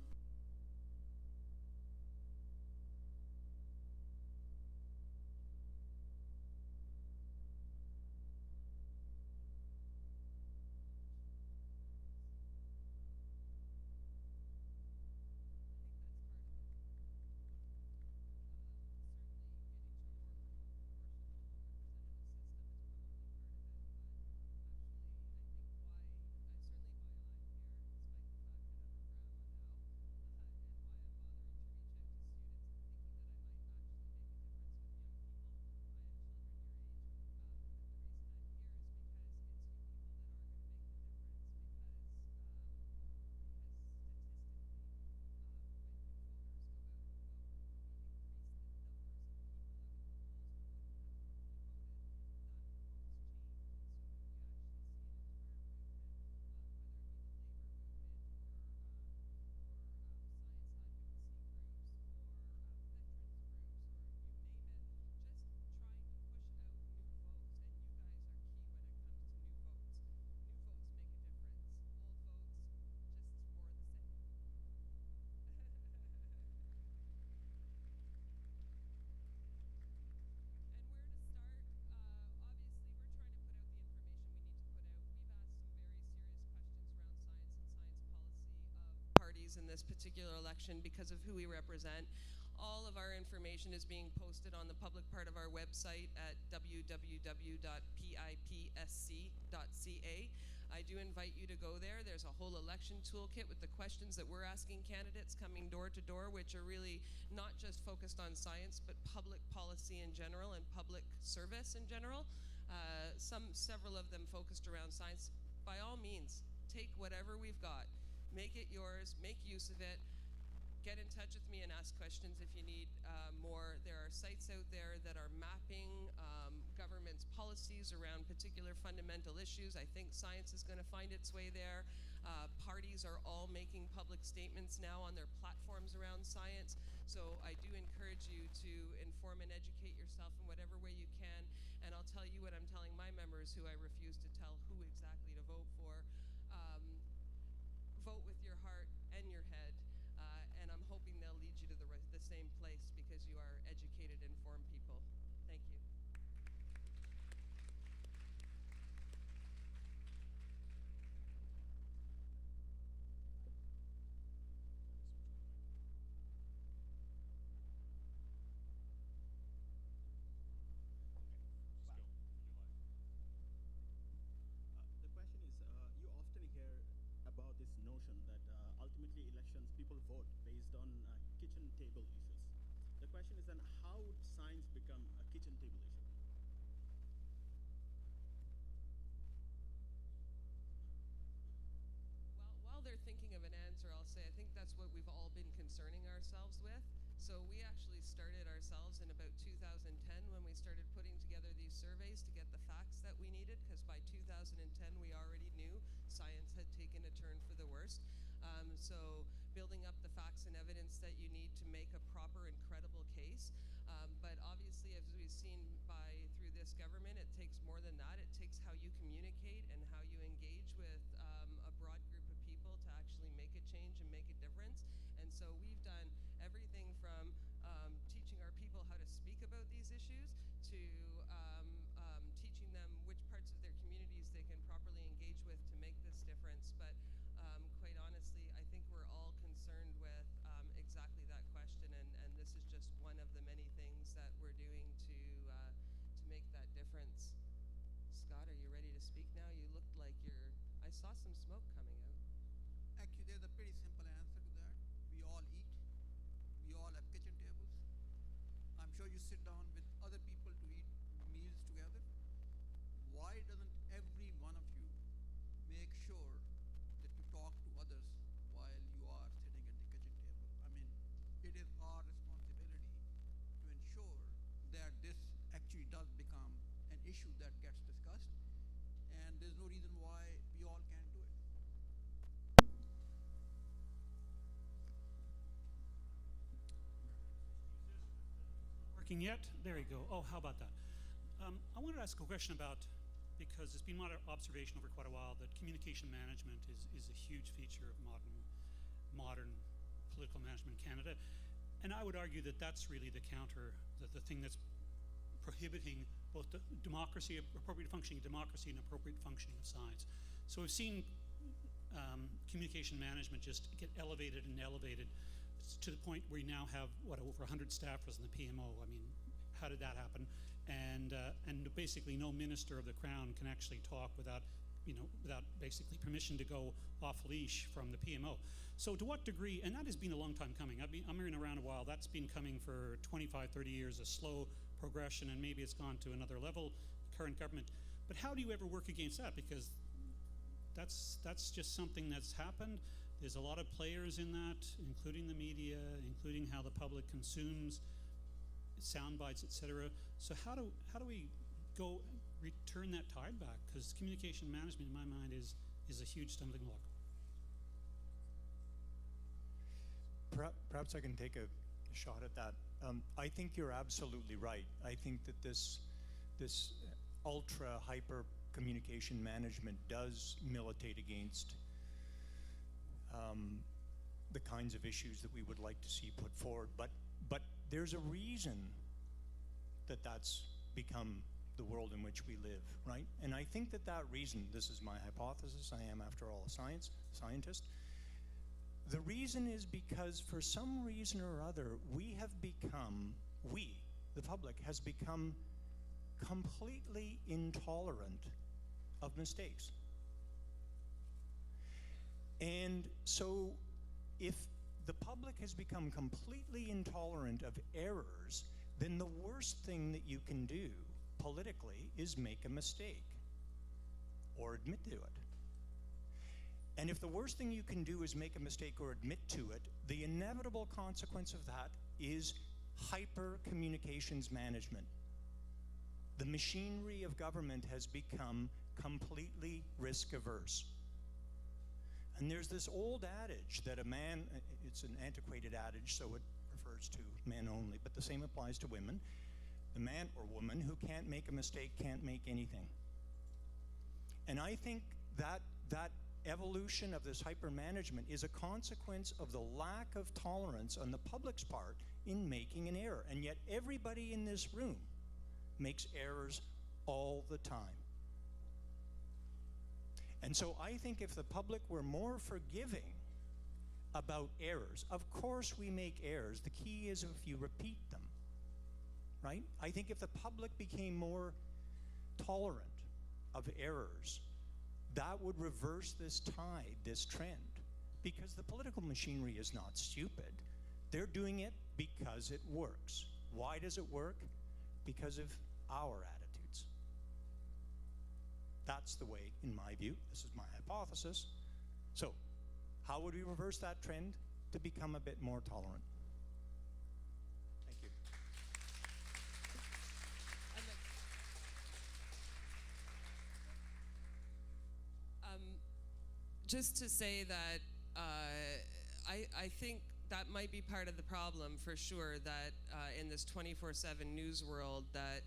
In this particular election because of who we represent. All of our information is being posted on the public part of our website at www.pipsc.ca. I do invite you to go there. There's a whole election toolkit with the questions that we're asking candidates coming door to door, which are really not just focused on science, but public policy in general and public service in general. Several of them focused around science. By all means, take whatever we've got, make it yours, make use of it. Get in touch with me and ask questions if you need more. There are sites out there that are mapping government's policies around particular fundamental issues. I think science is going to find its way there. Parties are all making public statements now on their platforms around science. So I do encourage you to inform and educate yourself in whatever way you can. And I'll tell you what I'm telling my members who I refuse to tell who exactly to vote for. Vote with your heart and your head. And I'm hoping they'll lead you to the same place because you are educated, informed people. Thank you. The question is, you often hear about this notion that ultimately elections, people vote based on kitchen table issues. The question is then, how would science become a kitchen table issue? Well, while they're thinking of an answer, I'll say I think that's what we've all been concerning ourselves with. So we actually started ourselves in about 2010 when we started putting together these surveys to get the facts that we needed, because by 2010 we already knew science had taken a turn for the worst. So building up the facts and evidence that you need to make a proper and credible case. But obviously, as we've seen through this government, it takes more than that. It takes how you communicate and how you engage with a broad group of people to actually make a change and make a difference. And so we've done everything from teaching our people how to speak about these issues to teaching them which parts of their communities they can properly engage with to make this difference. But quite honestly, I think we're all concerned with exactly that question, and this is just one of the many things that we're doing to make that difference. Scott, are you ready to speak now? You looked like I saw some smoke coming out. Actually, there's a pretty simple answer to that. We all eat. We all have kitchen tables. I'm sure you sit down with other people to eat meals together. Why doesn't every one of you make sure that you talk to others while you are sitting at the kitchen table? I mean, it is our responsibility to ensure that this actually does become an issue that gets discussed, and there's no reason why we all can't do it. Working yet? There you go. Oh, how about that? I wanted to ask a question about, because it's been my observation over quite a while that communication management is a huge feature of modern political management in Canada. And I would argue that that's really the thing that's prohibiting both the democracy, appropriate functioning of democracy and appropriate functioning of science. So we've seen communication management just get elevated and elevated to the point where you now have, over 100 staffers in the PMO. I mean, how did that happen? And basically no minister of the Crown can actually talk without basically permission to go off leash from the PMO. So to what degree, and that has been a long time coming. I'm hearing around a while, that's been coming for 25, 30 years, a slow progression, and maybe it's gone to another level, current government. But how do you ever work against that? Because that's just something that's happened. There's a lot of players in that, including the media, including how the public consumes sound bites, etc. So how do we go return that tide back? Because communication management, in my mind, is a huge stumbling block. Perhaps I can take a shot at that. I think you're absolutely right. I think that this ultra hyper communication management does militate against the kinds of issues that we would like to see put forward. But there's a reason that that's become the world in which we live, right? And I think that reason, this is my hypothesis, I am after all a scientist, the reason is because for some reason or other, we, the public, has become completely intolerant of mistakes. And so if the public has become completely intolerant of errors, then the worst thing that you can do politically is make a mistake or admit to it. And if the worst thing you can do is make a mistake or admit to it, the inevitable consequence of that is hyper communications management. The machinery of government has become completely risk averse. And there's this old adage that a man, it's an antiquated adage, so it refers to men only, but the same applies to women. The man or woman who can't make a mistake can't make anything. And I think that evolution of this hyper-management is a consequence of the lack of tolerance on the public's part in making an error. And yet everybody in this room makes errors all the time. And so I think if the public were more forgiving about errors, of course we make errors. The key is if you repeat them, right? I think if the public became more tolerant of errors, that would reverse this tide, this trend, because the political machinery is not stupid. They're doing it because it works. Why does it work? Because of our attitudes. That's the way, in my view, this is my hypothesis. So, how would we reverse that trend to become a bit more tolerant? Thank you. Just to say that I think that might be part of the problem for sure, that in this 24/7 news world that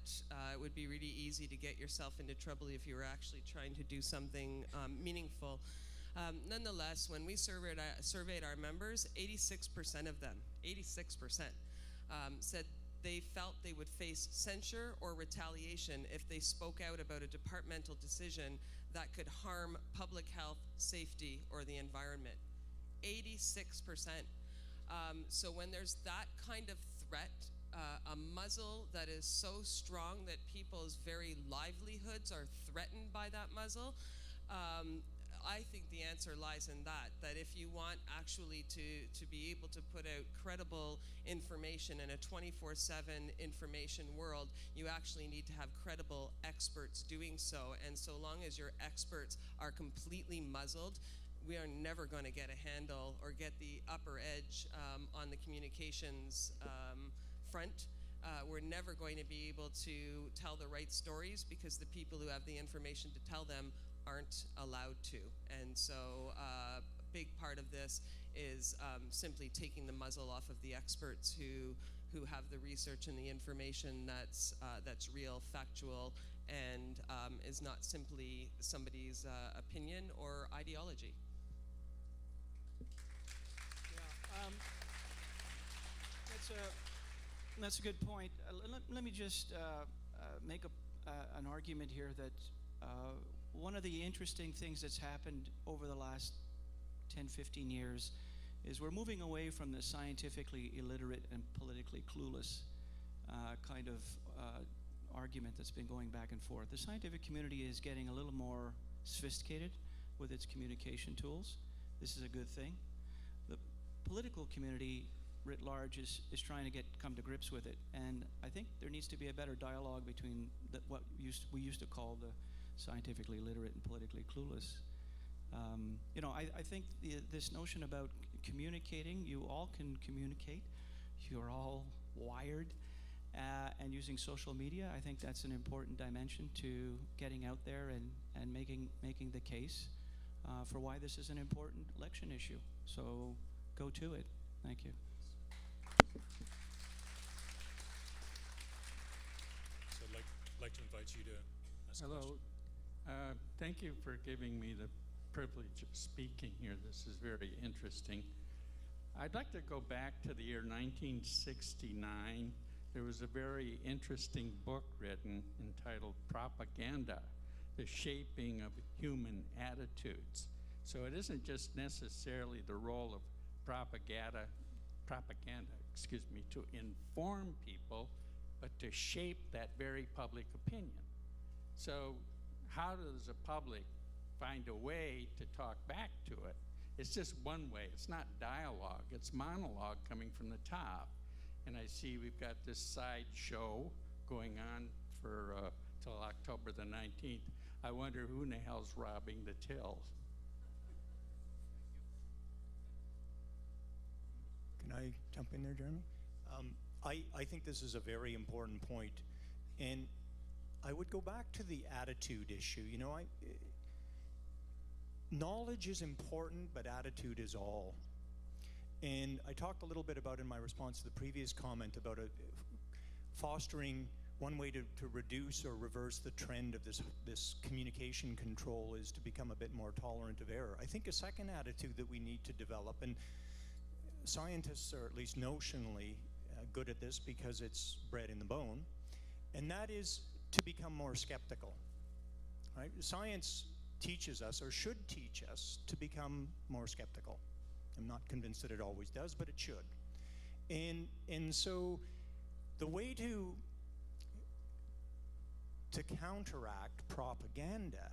it would be really easy to get yourself into trouble if you were actually trying to do something meaningful. Nonetheless, when we surveyed our members, 86% of them, 86%, said they felt they would face censure or retaliation if they spoke out about a departmental decision that could harm public health, safety, or the environment. 86%. So when there's that kind of threat, a muzzle that is so strong that people's very livelihoods are threatened by that muzzle, I think the answer lies in that if you want actually to be able to put out credible information in a 24/7 information world, you actually need to have credible experts doing so. And so long as your experts are completely muzzled, we are never going to get a handle or get the upper edge on the communications front. We're never going to be able to tell the right stories because the people who have the information to tell them aren't allowed to. And so a big part of this is simply taking the muzzle off of the experts who have the research and the information that's real, factual, and is not simply somebody's opinion or ideology. Yeah, that's a good point. Let me just make an argument here that one of the interesting things that's happened over the last 10, 15 years is we're moving away from the scientifically illiterate and politically clueless kind of argument that's been going back and forth. The scientific community is getting a little more sophisticated with its communication tools. This is a good thing. The political community writ large is trying to come to grips with it, and I think there needs to be a better dialogue between what we used to call the scientifically literate and politically clueless. I think this notion about communicating, you all can communicate, you're all wired, and using social media, I think that's an important dimension to getting out there and making the case for why this is an important election issue. So go to it. Thank you. So I'd like to invite you to ask a Hello. question. Thank you for giving me the privilege of speaking here. This is very interesting. I'd like to go back to the year 1969. There was a very interesting book written entitled Propaganda, The Shaping of Human Attitudes. So it isn't just necessarily the role of propaganda, to inform people, but to shape that very public opinion. So how does the public find a way to talk back to it It's just one way. It's not dialogue. It's monologue coming from the top. And I see we've got this side show going on for till October the 19th. I wonder who in the hell's robbing the till. Can I jump in there, Jeremy? I think this is a very important point, and I would go back to the attitude issue. You know, knowledge is important, but attitude is all. And I talked a little bit about in my response to the previous comment about fostering one way to reduce or reverse the trend of this communication control is to become a bit more tolerant of error. I think a second attitude that we need to develop, and scientists are at least notionally good at this because it's bred in the bone, and that is to become more skeptical. Right? Science teaches us, or should teach us, to become more skeptical. I'm not convinced that it always does, but it should. And so the way to counteract propaganda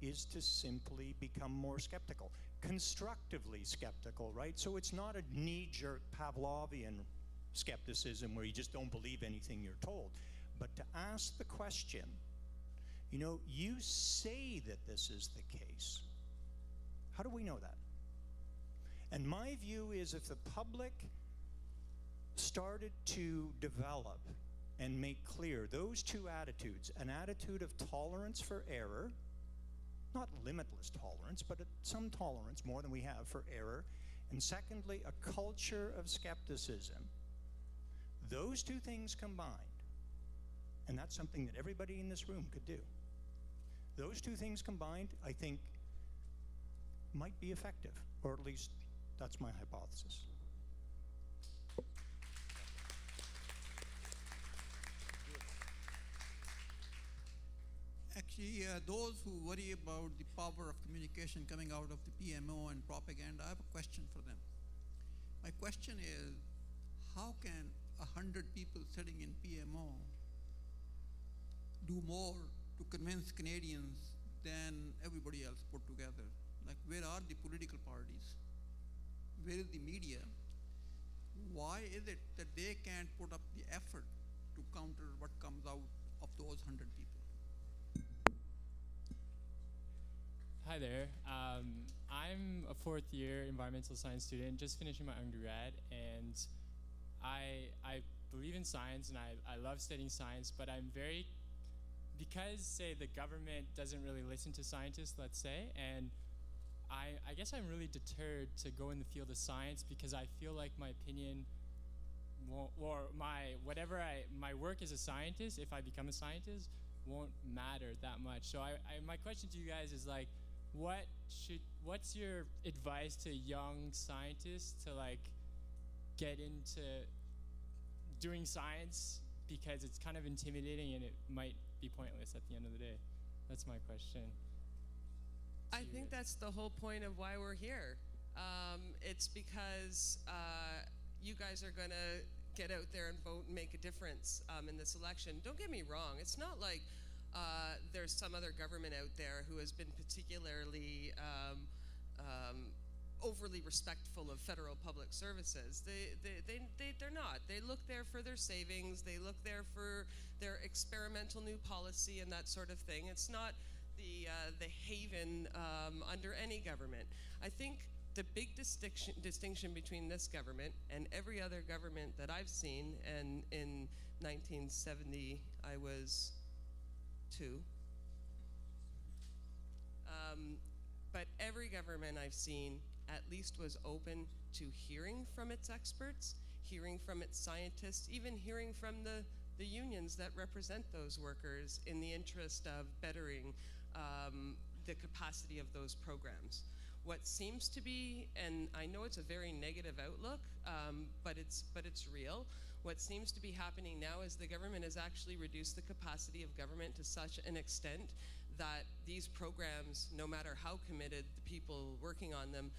is to simply become more skeptical, constructively skeptical, right? So it's not a knee-jerk Pavlovian skepticism where you just don't believe anything you're told, but to ask the question, you know, you say that this is the case. How do we know that? And my view is if the public started to develop and make clear those two attitudes, an attitude of tolerance for error, not limitless tolerance, but some tolerance, more than we have, for error, and secondly, a culture of skepticism. Those two things combined, and that's something that everybody in this room could do. Those two things combined, I think, might be effective, or at least that's my hypothesis. Actually, those who worry about the power of communication coming out of the PMO and propaganda, I have a question for them. My question is, how can 100 people sitting in PMO do more to convince Canadians than everybody else put together? Like, where are the political parties? Where is the media? Why is it that they can't put up the effort to counter what comes out of those 100 people? Hi there. I'm a fourth year environmental science student, just finishing my undergrad, and I believe in science and I love studying science, but I'm because, say, the government doesn't really listen to scientists, let's say, and I guess I'm really deterred to go in the field of science because I feel like my opinion or my work as a scientist, if I become a scientist, won't matter that much. So my question to you guys is like, what's your advice to young scientists to like get into doing science, because it's kind of intimidating and it might be pointless at the end of the day? That's my question. I think that's the whole point of why we're here. It's because you guys are going to get out there and vote and make a difference in this election. Don't get me wrong. It's not like there's some other government out there who has been particularly overly respectful of federal public services. They're not. They look there for their savings. They look there for their experimental new policy and that sort of thing. It's not the haven under any government. I think the big distinction between this government and every other government that I've seen, and in 1970 I was 2, but every government I've seen at least was open to hearing from its experts, hearing from its scientists, even hearing from the unions that represent those workers in the interest of bettering the capacity of those programs. What seems to be, and I know it's a very negative outlook, but it's real. What seems to be happening now is the government has actually reduced the capacity of government to such an extent that these programs, no matter how committed the people working on them,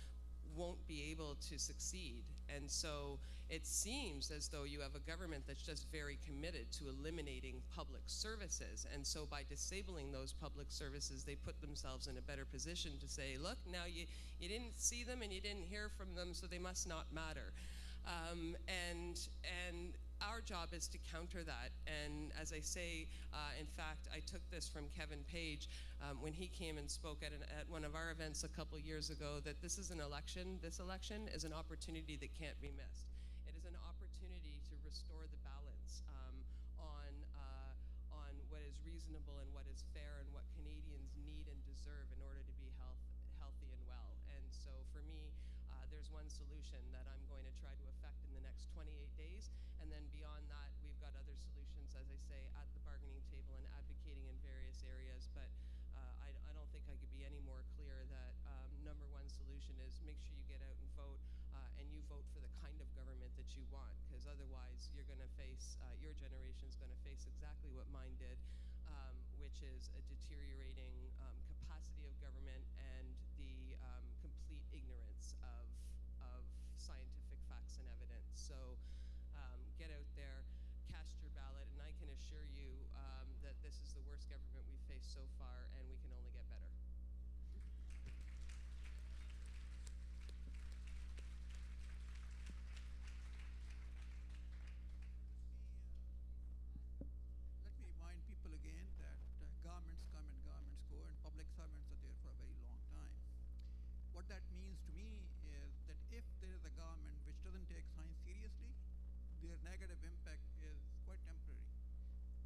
won't be able to succeed. And so it seems as though you have a government that's just very committed to eliminating public services. And so by disabling those public services, they put themselves in a better position to say, look, now you didn't see them and you didn't hear from them, so they must not matter. And our job is to counter that. And as I say, in fact, I took this from Kevin Page when he came and spoke at one of our events a couple years ago, that this is an election. This election is an opportunity that can't be missed. It is an opportunity to restore the balance on what is reasonable and what is fair and what Canadians need and deserve in order to be healthy and well. And so for me, there's one solution that I'm going to try to effect in the next 28 days. And then beyond that, we've got other solutions, as I say, at the bargaining table and advocating in various areas. But I don't think I could be any more clear that number one solution is make sure you get out and vote, and you vote for the kind of government that you want, because otherwise you're going to face, your generation's going to face exactly what mine did, which is a deteriorating capacity of government and the complete ignorance of scientific facts and evidence. So get out there, cast your ballot, and I can assure you that this is the worst government we've faced so far, and we can only get better. Let me remind people again that governments come and governments go, and public servants are there for a very long time. What that means to me is that if there is a government which doesn't take science seriously, their negative impact is quite temporary.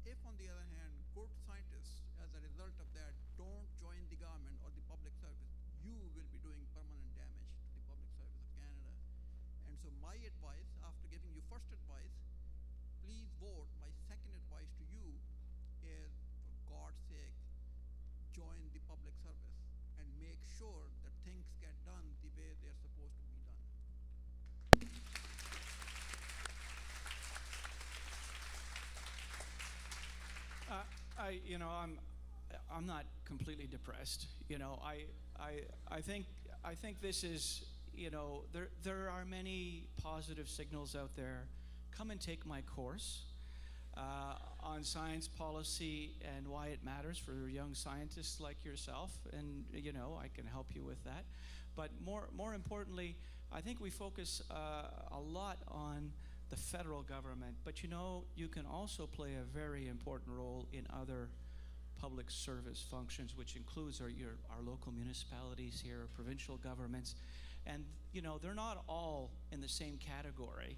If, on the other hand, good scientists, as a result of that, don't join the government or the public service, you will be doing permanent damage to the public service of Canada. And so my advice, after giving you first advice, please vote. My second advice to you is, for God's sake, join the public service and make sure that things get done the way they're supposed to be done. I'm not completely depressed. I think this is, there are many positive signals out there. Come and take my course on science policy and why it matters for young scientists like yourself, and I can help you with that. But more importantly, I think we focus a lot on the federal government, but you can also play a very important role in other public service functions, which includes our local municipalities here, provincial governments, and they're not all in the same category.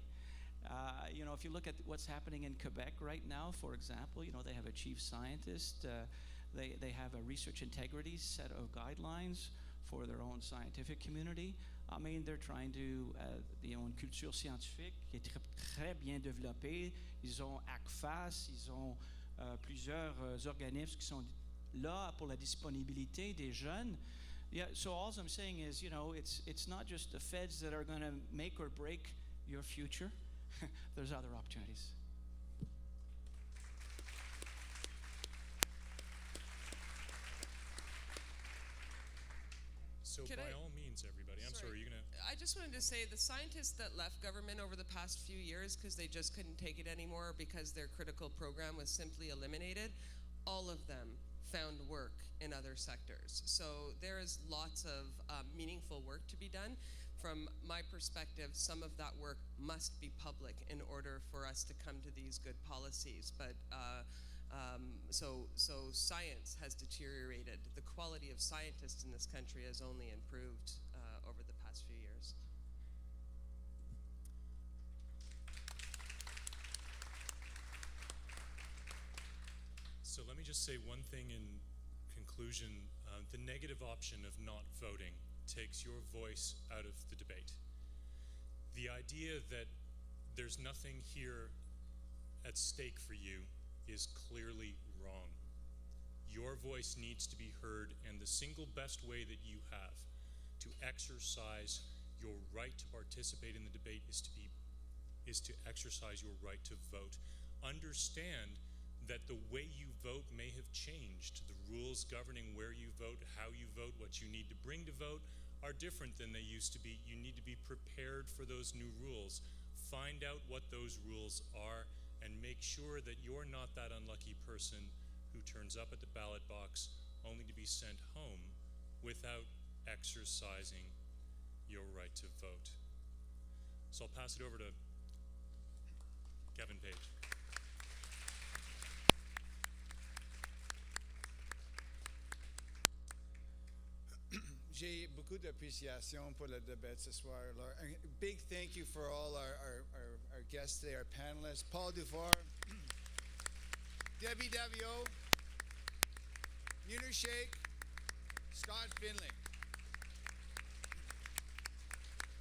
If you look at what's happening in Quebec right now, for example, they have a chief scientist, they have a research integrity set of guidelines for their own scientific community. I mean, they're trying to, ils ont une culture scientifique qui est très, très bien développée. Ils ont ACFAS, ils ont plusieurs organismes qui sont là pour la disponibilité des jeunes. Yeah, so all I'm saying is, it's not just the feds that are going to make or break your future. There's other opportunities. So by all means, everybody, I'm sorry, you're going to... I just wanted to say the scientists that left government over the past few years because they just couldn't take it anymore because their critical program was simply eliminated, all of them found work in other sectors. So there is lots of meaningful work to be done. From my perspective, some of that work must be public in order for us to come to these good policies. But so science has deteriorated. The quality of scientists in this country has only improved over the past few years. So let me just say one thing in conclusion. The negative option of not voting takes your voice out of the debate. The idea that there's nothing here at stake for you is clearly wrong. Your voice needs to be heard, and the single best way that you have to exercise your right to participate in the debate is to exercise your right to vote. Understand that the way you vote may have changed. The rules governing where you vote, how you vote, what you need to bring to vote are different than they used to be. You need to be prepared for those new rules. find out what those rules are, and make sure that you're not that unlucky person who turns up at the ballot box only to be sent home without exercising your right to vote. So I'll pass it over to Kevin Page. J'ai beaucoup d'appréciation pour le débat ce soir. Alors, un big thank you for all our guests today, our panelists, Paul Dufour, Debbie Davio, Munir Sheikh, Scott Finley.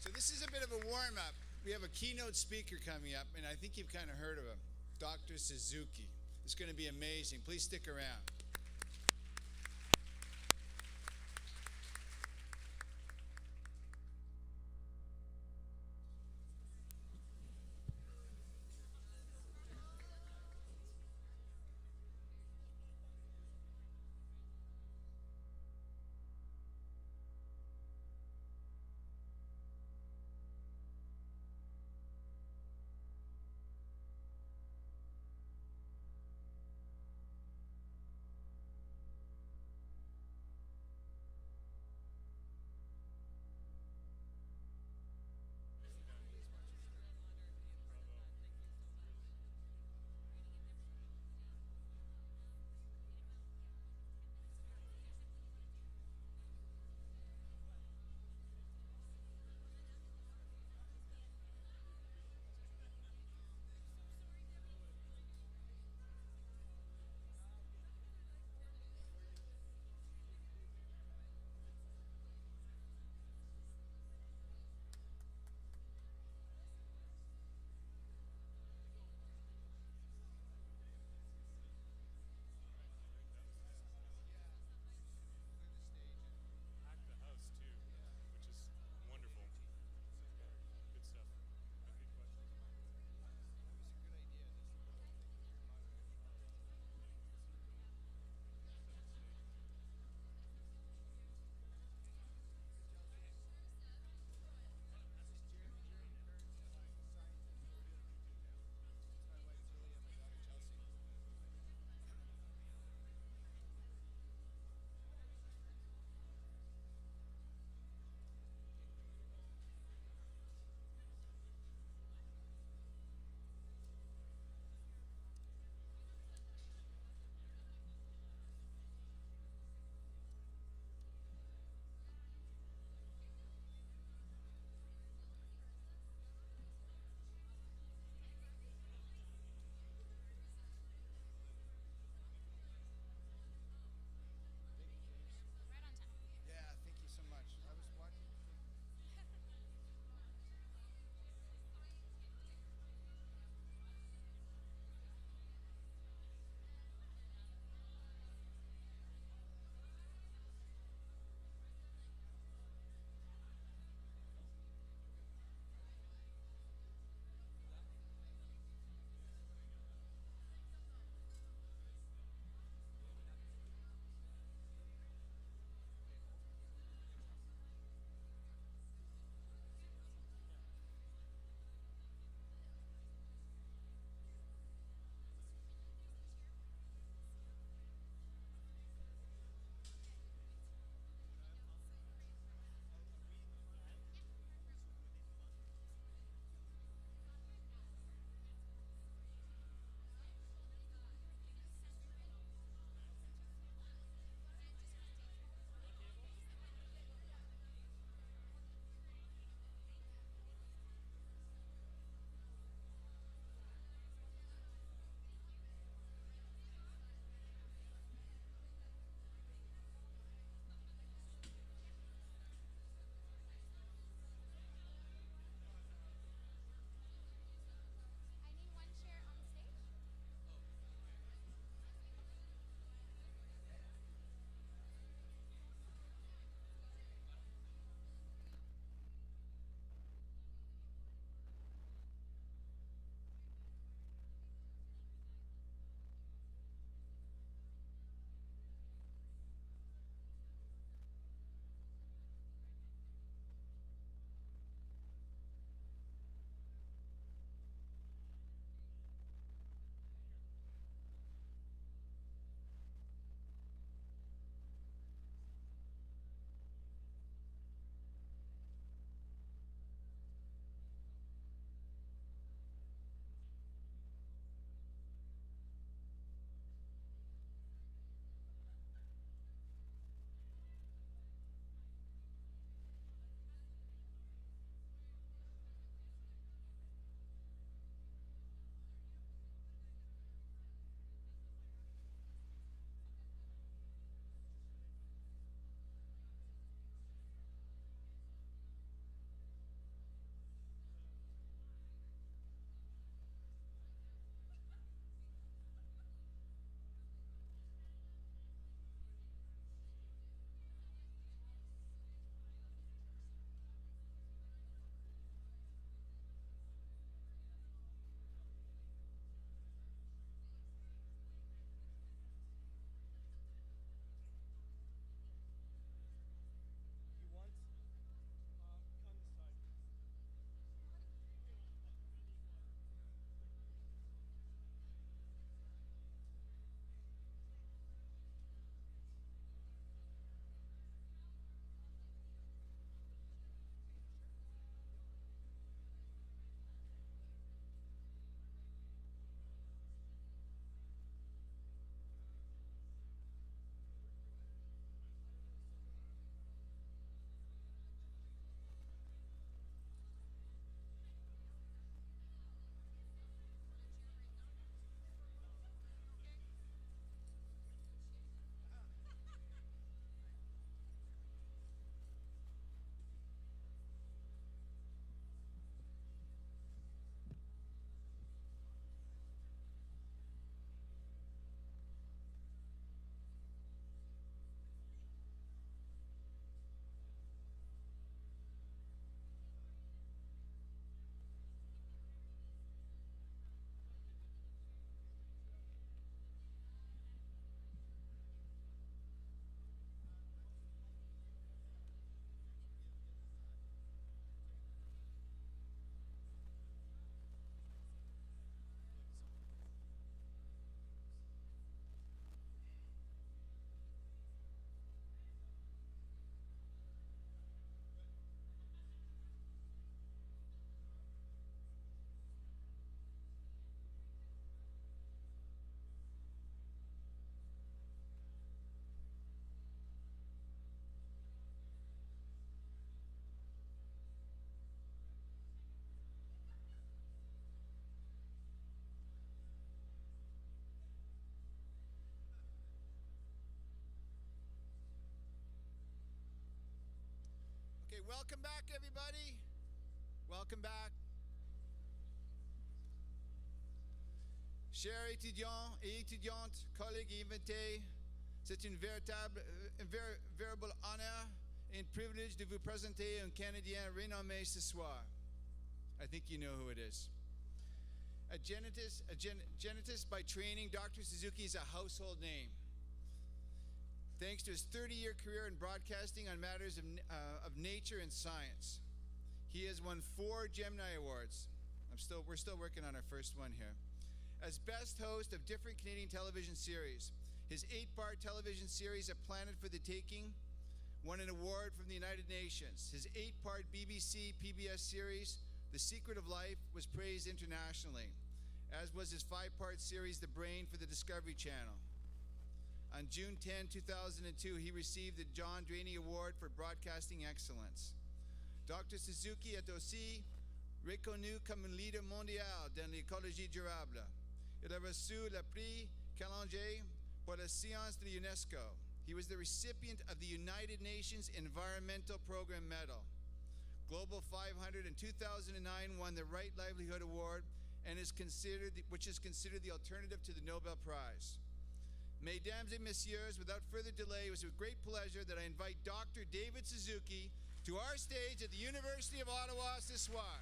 So this is a bit of a warm-up. We have a keynote speaker coming up, and I think you've kind of heard of him, Dr. Suzuki. It's going to be amazing. Please stick around. Okay, welcome back, everybody. Welcome back. Chers étudiants et étudiantes, collègues et invités, c'est un véritable honneur et un privilège de vous présenter un Canadien renommé ce soir. I think you know who it is. A genetist by training, Dr. Suzuki is a household name. Thanks to his 30-year career in broadcasting on matters of nature and science. He has won 4 Gemini Awards. We're still working on our first one here. As best host of different Canadian television series, his 8-part television series, A Planet for the Taking, won an award from the United Nations. His 8-part BBC PBS series, The Secret of Life, was praised internationally, as was his 5-part series, The Brain, for the Discovery Channel. On June 10, 2002, he received the John Draney Award for Broadcasting Excellence. Dr. Suzuki est aussi reconnu comme un leader mondial dans l'écologie durable. Il a reçu le prix Challenger pour la science de l'UNESCO. He was the recipient of the United Nations Environmental Program Medal. Global 500 in 2009 won the Right Livelihood Award, and which is considered the alternative to the Nobel Prize. Mesdames et messieurs, without further delay, it was with great pleasure that I invite Dr. David Suzuki to our stage at the University of Ottawa ce soir.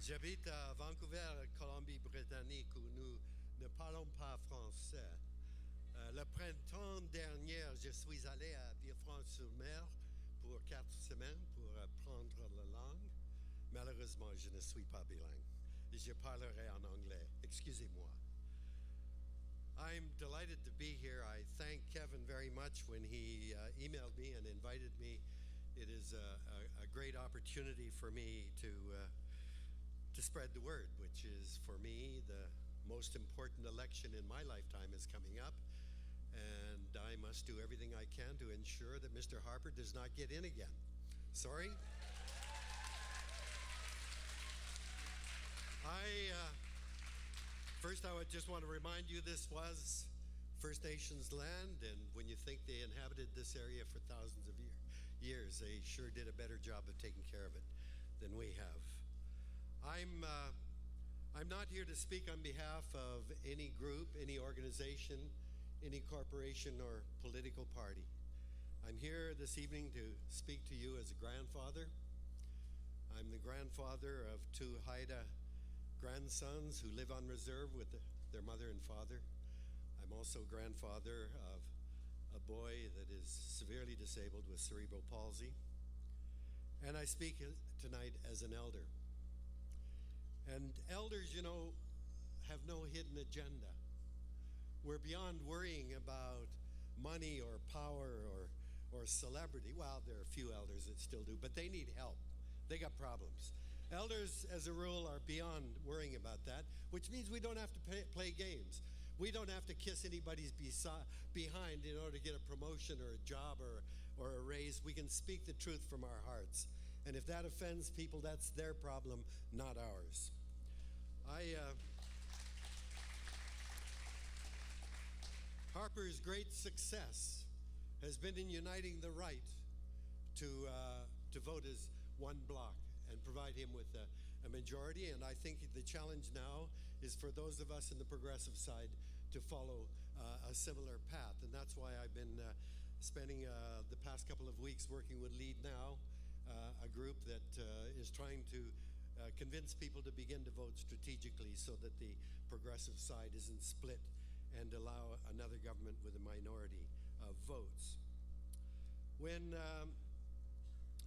J'habite à Vancouver, Colombie-Britannique, où nous ne parlons pas français. Le printemps dernier, je suis allé à Villefranche-sur-Mer pour 4 semaines pour apprendre la langue. Malheureusement, je ne suis pas bilingue. Je parlerai en anglais. Excusez-moi. I'm delighted to be here. I thank Kevin very much when he emailed me and invited me. It is a great opportunity for me to spread the word, which is, for me, the most important election in my lifetime is coming up. And I must do everything I can to ensure that Mr. Harper does not get in again. Sorry? First, I would just want to remind you this was First Nations land, and when you think they inhabited this area for thousands of years, they sure did a better job of taking care of it than we have. I'm not here to speak on behalf of any group, any organization, any corporation or political party. I'm here this evening to speak to you as a grandfather. I'm the grandfather of 2 Haida grandsons who live on reserve with their mother and father. I'm also grandfather of a boy that is severely disabled with cerebral palsy. And I speak tonight as an elder. And elders, you know, have no hidden agenda. We're beyond worrying about money or power or celebrity. Well, there are a few elders that still do, but they need help. They got problems. Elders, as a rule, are beyond worrying about that, which means we don't have to play games. We don't have to kiss anybody's behind in order to get a promotion or a job or a raise. We can speak the truth from our hearts. And if that offends people, that's their problem, not ours. Harper's great success has been in uniting the right to vote as one bloc and provide him with a majority. And I think the challenge now is for those of us in the progressive side to follow a similar path. And that's why I've been spending the past couple of weeks working with Lead Now, a group that is trying to convince people to begin to vote strategically so that the progressive side isn't split and allow another government with a minority of votes. When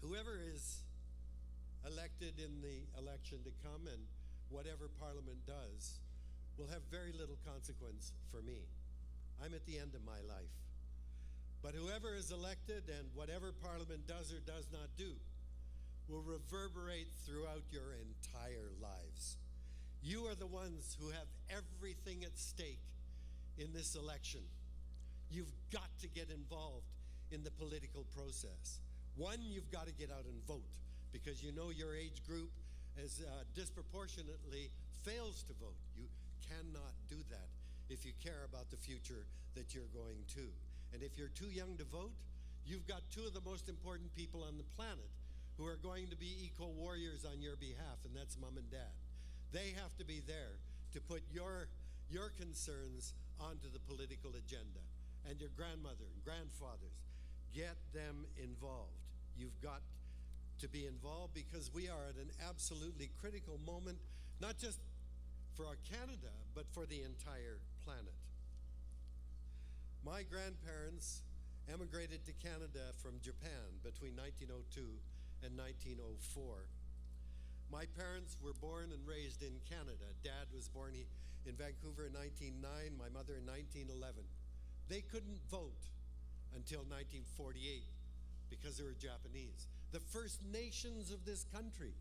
whoever is elected in the election to come and whatever Parliament does will have very little consequence for me. I'm at the end of my life. But whoever is elected and whatever Parliament does or does not do will reverberate throughout your entire lives. You are the ones who have everything at stake in this election. You've got to get involved in the political process. One, you've got to get out and vote because you know your age group is disproportionately fails to vote. You cannot do that if you care about the future that you're going to. And if you're too young to vote, you've got two of the most important people on the planet who are going to be equal warriors on your behalf, and that's mom and dad. They have to be there to put your concerns onto the political agenda. And your grandmother and grandfathers, get them involved. You've got to be involved because we are at an absolutely critical moment, not just for our Canada, but for the entire planet. My grandparents emigrated to Canada from Japan between 1902 and 1904. My parents were born and raised in Canada. Dad was born in Vancouver in 1909, my mother in 1911. They couldn't vote until 1948 because they were Japanese. The First Nations of this country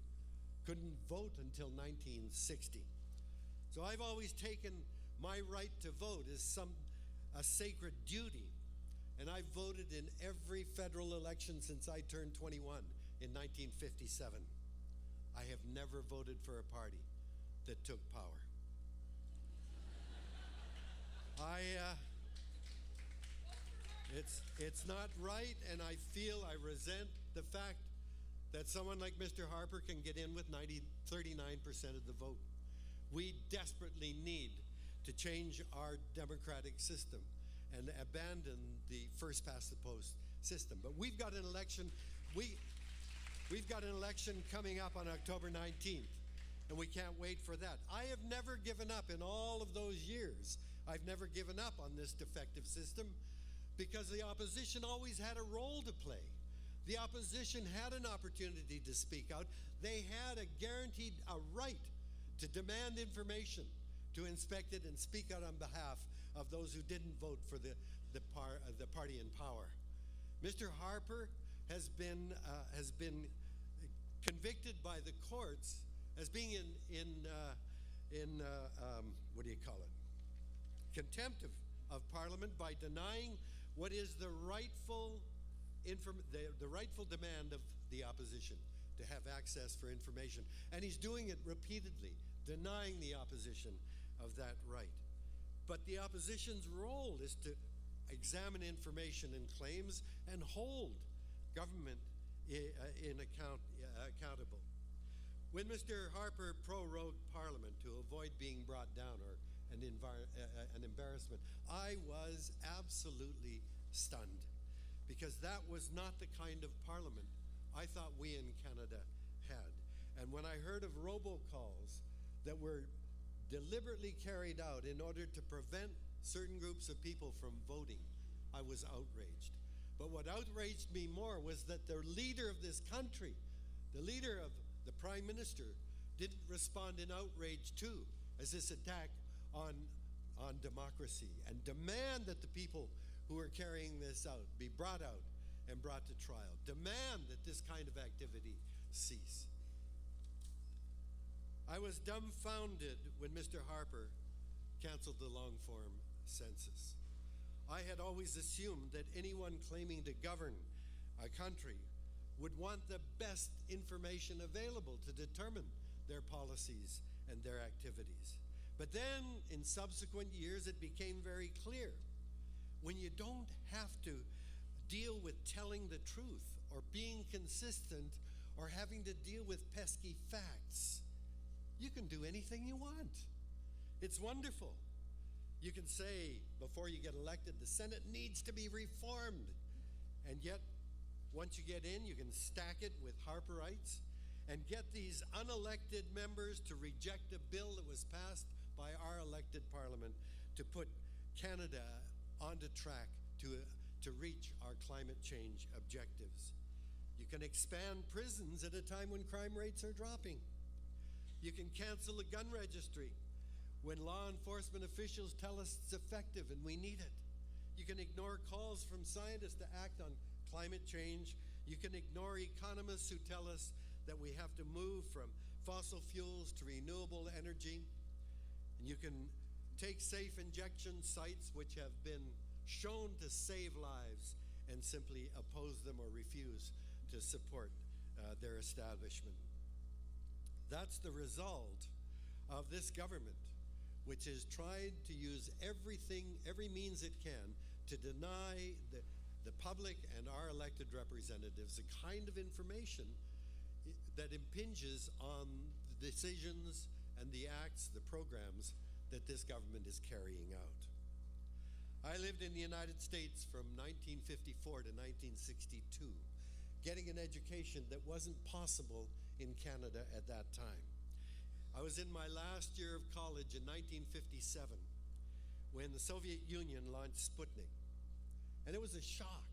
couldn't vote until 1960. So I've always taken my right to vote as a sacred duty, and I've voted in every federal election since I turned 21 in 1957. I have never voted for a party that took power. It's not right, and I resent the fact that someone like Mr. Harper can get in with 39% of the vote. We desperately need to change our democratic system and abandon the first past the post system. But we've got an election. We've got an election coming up on October 19th, and we can't wait for that. I have never given up in all of those years. I've never given up on this defective system because the opposition always had a role to play. The opposition had an opportunity to speak out. They had a right to demand information, to inspect it and speak out on behalf of those who didn't vote for the party in power. Mr. Harper has been convicted by the courts as being in contempt of Parliament by denying what is the rightful demand of the opposition to have access for information. And he's doing it repeatedly, denying the opposition of that right. But the opposition's role is to examine information and claims and hold government accountable. When Mr. Harper prorogued Parliament to avoid being brought down or an embarrassment, I was absolutely stunned, because that was not the kind of Parliament I thought we in Canada had. And when I heard of robocalls that were deliberately carried out in order to prevent certain groups of people from voting, I was outraged. But what outraged me more was that the leader of this country, the leader of the Prime Minister, didn't respond in outrage too, as this attack on democracy, and demand that the people who are carrying this out be brought out and brought to trial. Demand that this kind of activity cease. I was dumbfounded when Mr. Harper canceled the long-form census. I had always assumed that anyone claiming to govern a country would want the best information available to determine their policies and their activities. But then, in subsequent years, it became very clear when you don't have to deal with telling the truth or being consistent or having to deal with pesky facts, you can do anything you want. It's wonderful. You can say before you get elected, the Senate needs to be reformed. And yet, once you get in, you can stack it with Harperites and get these unelected members to reject a bill that was passed by our elected Parliament to put Canada on the track to reach our climate change objectives. You can expand prisons at a time when crime rates are dropping. You can cancel the gun registry when law enforcement officials tell us it's effective and we need it. You can ignore calls from scientists to act on climate change. You can ignore economists who tell us that we have to move from fossil fuels to renewable energy. And you can take safe injection sites which have been shown to save lives and simply oppose them or refuse to support their establishment. That's the result of this government, which has tried to use every means it can to deny the public and our elected representatives the kind of information that impinges on the decisions and the acts, the programs that this government is carrying out. I lived in the United States from 1954 to 1962, getting an education that wasn't possible in Canada at that time. I was in my last year of college in 1957 when the Soviet Union launched Sputnik. And it was a shock.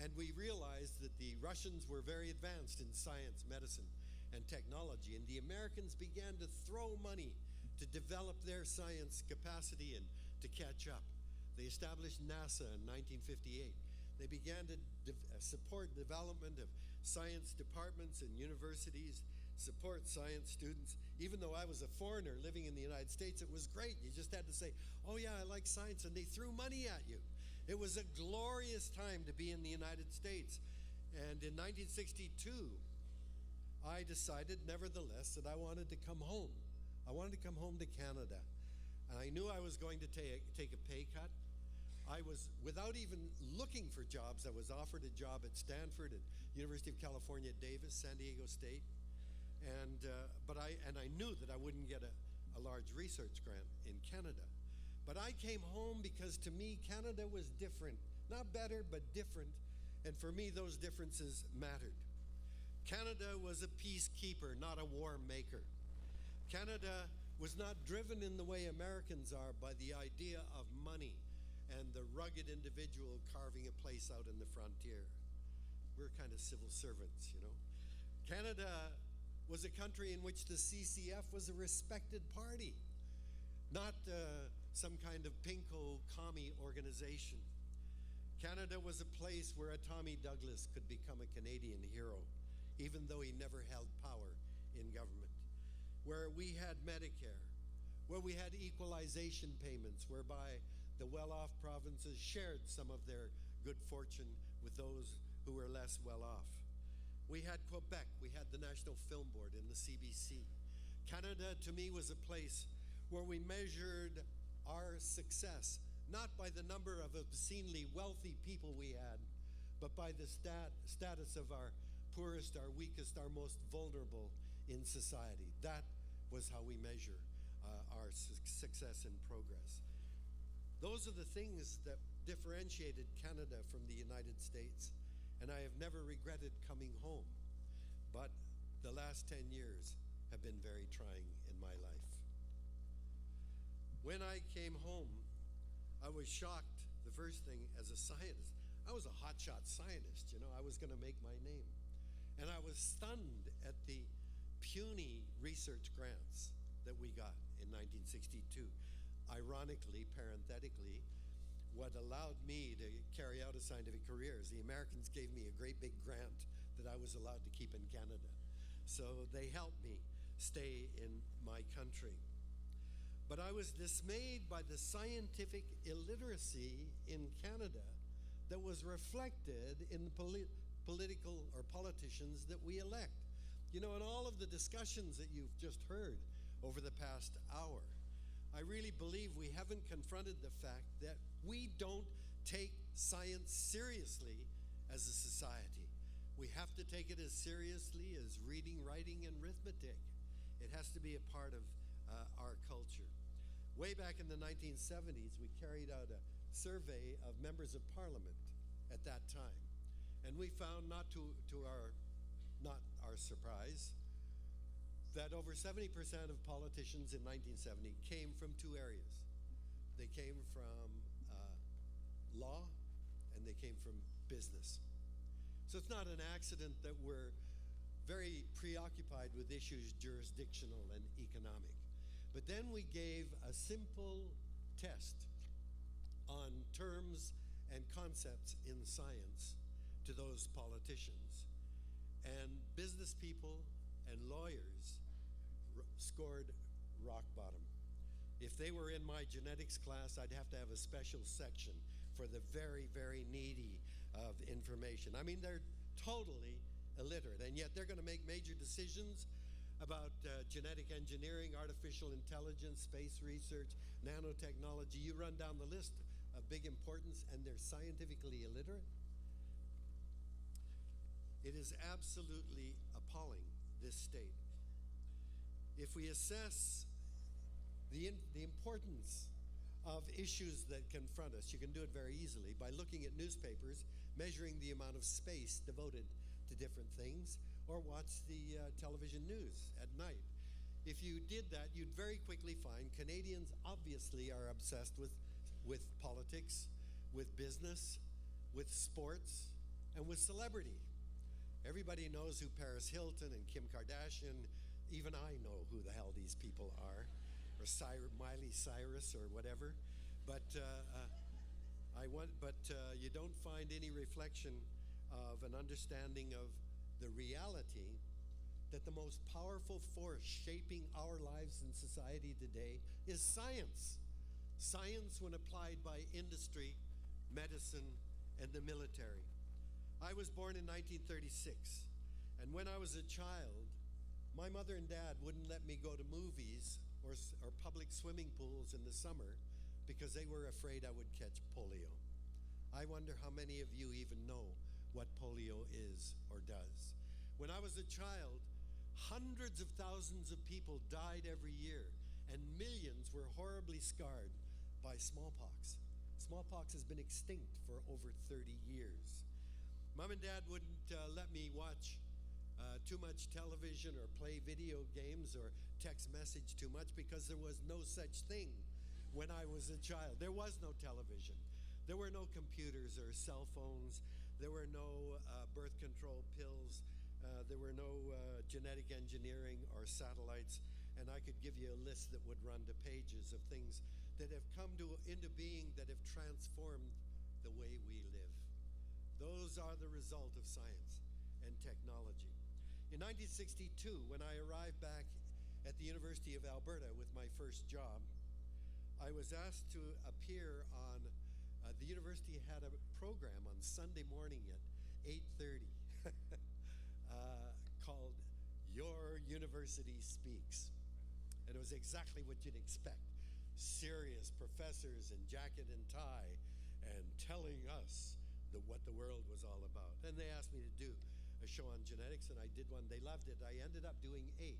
And we realized that the Russians were very advanced in science, medicine, and technology. And the Americans began to throw money to develop their science capacity and to catch up. They established NASA in 1958. They began to support development of science departments and universities, support science students. Even though I was a foreigner living in the United States, it was great. You just had to say, oh yeah, I like science, and they threw money at you. It was a glorious time to be in the United States. And in 1962, I decided, nevertheless, that I wanted to come home. I wanted to come home to Canada. And I knew I was going to take a pay cut. I was, without even looking for jobs, I was offered a job at Stanford, at University of California at Davis, San Diego State. But I knew that I wouldn't get a large research grant in Canada. But I came home because to me, Canada was different. Not better, but different. And for me, those differences mattered. Canada was a peacekeeper, not a war maker. Canada was not driven in the way Americans are by the idea of money and the rugged individual carving a place out in the frontier. We're kind of civil servants, you know. Canada was a country in which the CCF was a respected party, not some kind of pinko commie organization. Canada was a place where a Tommy Douglas could become a Canadian hero, even though he never held power in government. Where we had Medicare, where we had equalization payments, whereby the well-off provinces shared some of their good fortune with those who were less well-off. We had Quebec, we had the National Film Board and the CBC. Canada, to me, was a place where we measured our success, not by the number of obscenely wealthy people we had, but by the status of our poorest, our weakest, our most vulnerable in society. That was how we measure our success and progress. Those are the things that differentiated Canada from the United States, and I have never regretted coming home. But the last 10 years have been very trying in my life. When I came home, I was shocked, the first thing, as a scientist. I was a hotshot scientist, you know, I was going to make my name. And I was stunned at the puny research grants that we got in 1962. Ironically, parenthetically, what allowed me to carry out a scientific career is the Americans gave me a great big grant that I was allowed to keep in Canada. So they helped me stay in my country. But I was dismayed by the scientific illiteracy in Canada that was reflected in the political or politicians that we elect. You know, in all of the discussions that you've just heard over the past hour, I really believe we haven't confronted the fact that we don't take science seriously as a society. We have to take it as seriously as reading, writing, and arithmetic. It has to be a part of our culture. Way back in the 1970s, we carried out a survey of members of parliament at that time. And we found, not our surprise, that over 70% of politicians in 1970 came from two areas. They came from law and they came from business. So it's not an accident that we're very preoccupied with issues jurisdictional and economic. But then we gave a simple test on terms and concepts in science to those politicians. And business people and lawyers scored rock bottom. If they were in my genetics class, I'd have to have a special section for the very, very needy of information. I mean, they're totally illiterate, and yet they're going to make major decisions about genetic engineering, artificial intelligence, space research, nanotechnology. You run down the list of big importance, and they're scientifically illiterate. It is absolutely appalling, this state. If we assess the importance of issues that confront us, you can do it very easily by looking at newspapers, measuring the amount of space devoted to different things, or watch the television news at night. If you did that, you'd very quickly find Canadians obviously are obsessed with politics, with business, with sports, and with celebrity. Everybody knows who Paris Hilton and Kim Kardashian, even I know who the hell these people are, or Miley Cyrus or whatever. But you don't find any reflection of an understanding of the reality that the most powerful force shaping our lives in society today is science. Science when applied by industry, medicine, and the military. I was born in 1936, and when I was a child, my mother and dad wouldn't let me go to movies or public swimming pools in the summer because they were afraid I would catch polio. I wonder how many of you even know what polio is or does. When I was a child, hundreds of thousands of people died every year, and millions were horribly scarred by smallpox. Smallpox has been extinct for over 30 years. Mom and Dad wouldn't let me watch too much television or play video games or text message too much because there was no such thing when I was a child. There was no television. There were no computers or cell phones. There were no birth control pills. There were no genetic engineering or satellites. And I could give you a list that would run to pages of things that have come into being that have transformed the way we live. Those are the result of science and technology. In 1962, when I arrived back at the University of Alberta with my first job, I was asked to appear on, the university had a program on Sunday morning at 8:30 called Your University Speaks. And it was exactly what you'd expect. Serious professors in jacket and tie and telling us what the world was all about. And they asked me to do a show on genetics, and I did one. They loved it. I ended up doing 8.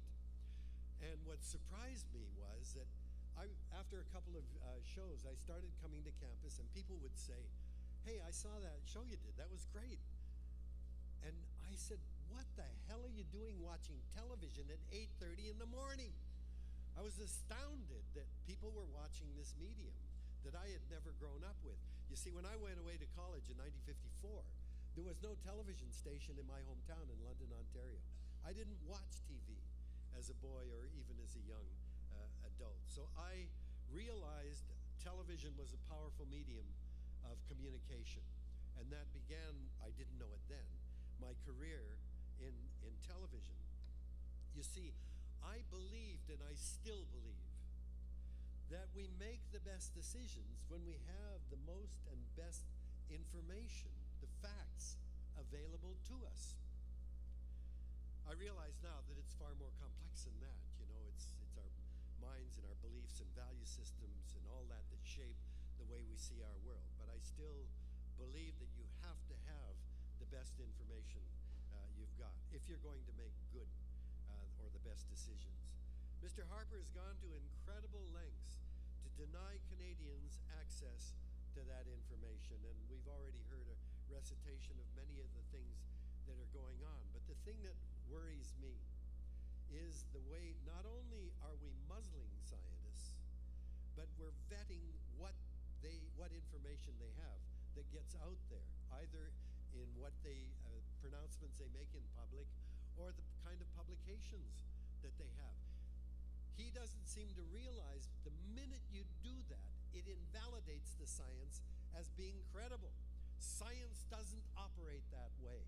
And what surprised me was that after a couple of shows, I started coming to campus, and people would say, "Hey, I saw that show you did. That was great." And I said, "What the hell are you doing watching television at 8:30 in the morning?" I was astounded that people were watching this medium that I had never grown up with. You see, when I went away to college in 1954, there was no television station in my hometown in London, Ontario. I didn't watch TV as a boy or even as a young adult. So I realized television was a powerful medium of communication. And that began, I didn't know it then, my career in television. You see, I believed, and I still believe, that we make the best decisions when we have the most and best information, the facts available to us. I realize now that it's far more complex than that. You know, it's our minds and our beliefs and value systems and all that that shape the way we see our world. But I still believe that you have to have the best information you've got if you're going to make good or the best decisions. Mr. Harper has gone to incredible lengths to deny Canadians access to that information, and we've already heard a recitation of many of the things that are going on. But the thing that worries me is the way not only are we muzzling scientists, but we're vetting what information they have that gets out there, either in what pronouncements they make in public or the kind of publications that they have. He doesn't seem to realize the minute you do that, it invalidates the science as being credible. Science doesn't operate that way.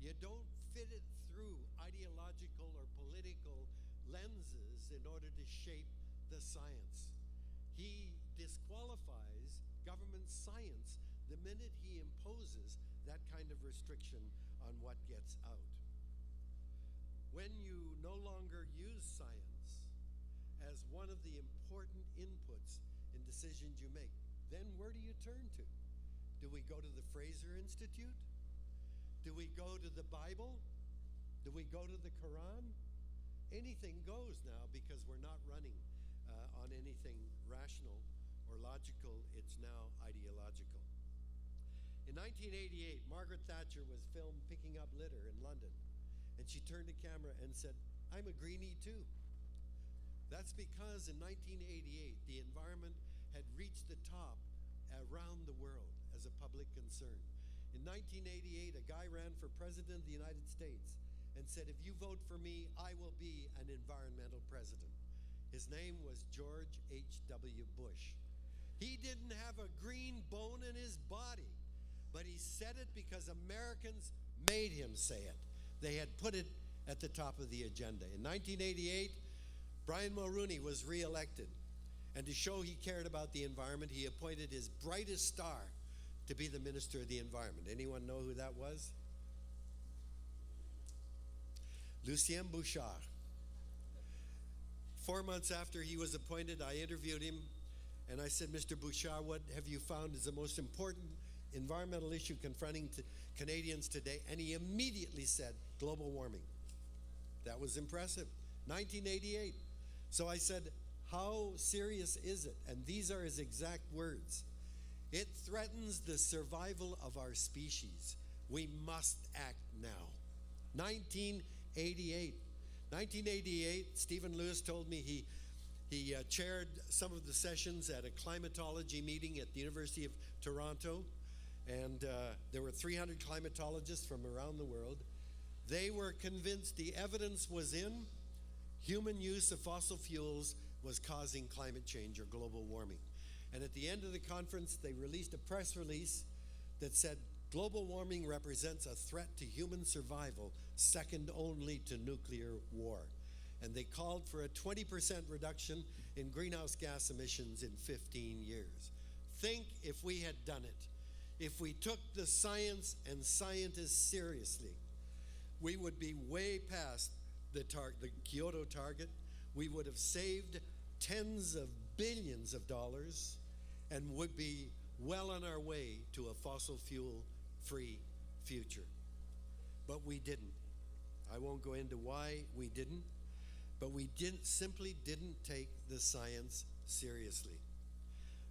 You don't fit it through ideological or political lenses in order to shape the science. He disqualifies government science the minute he imposes that kind of restriction on what gets out. When you no longer use science as one of the important inputs in decisions you make, then where do you turn to? Do we go to the Fraser Institute? Do we go to the Bible? Do we go to the Quran? Anything goes now because we're not running on anything rational or logical. It's now ideological. In 1988, Margaret Thatcher was filmed picking up litter in London, and she turned to camera and said, "I'm a greenie too." That's because in 1988, the environment had reached the top around the world as a public concern. In 1988, a guy ran for president of the United States and said, "If you vote for me, I will be an environmental president." His name was George H.W. Bush. He didn't have a green bone in his body, but he said it because Americans made him say it. They had put it at the top of the agenda. In 1988, Brian Mulroney was reelected, and to show he cared about the environment, he appointed his brightest star to be the Minister of the Environment. Anyone know who that was? Lucien Bouchard. 4 months after he was appointed, I interviewed him, and I said, "Mr. Bouchard, what have you found is the most important environmental issue confronting Canadians today?" And he immediately said, "Global warming." That was impressive. 1988. So I said, "How serious is it?" And these are his exact words. "It threatens the survival of our species. We must act now." 1988, Stephen Lewis told me he chaired some of the sessions at a climatology meeting at the University of Toronto, and there were 300 climatologists from around the world. They were convinced the evidence was in human use of fossil fuels was causing climate change or global warming. And at the end of the conference, they released a press release that said, "Global warming represents a threat to human survival, second only to nuclear war." And they called for a 20% reduction in greenhouse gas emissions in 15 years. Think if we had done it. If we took the science and scientists seriously, we would be way past the Kyoto target. We would have saved tens of billions of dollars and would be well on our way to a fossil fuel-free future. But we didn't. I won't go into why we didn't, but we simply didn't take the science seriously.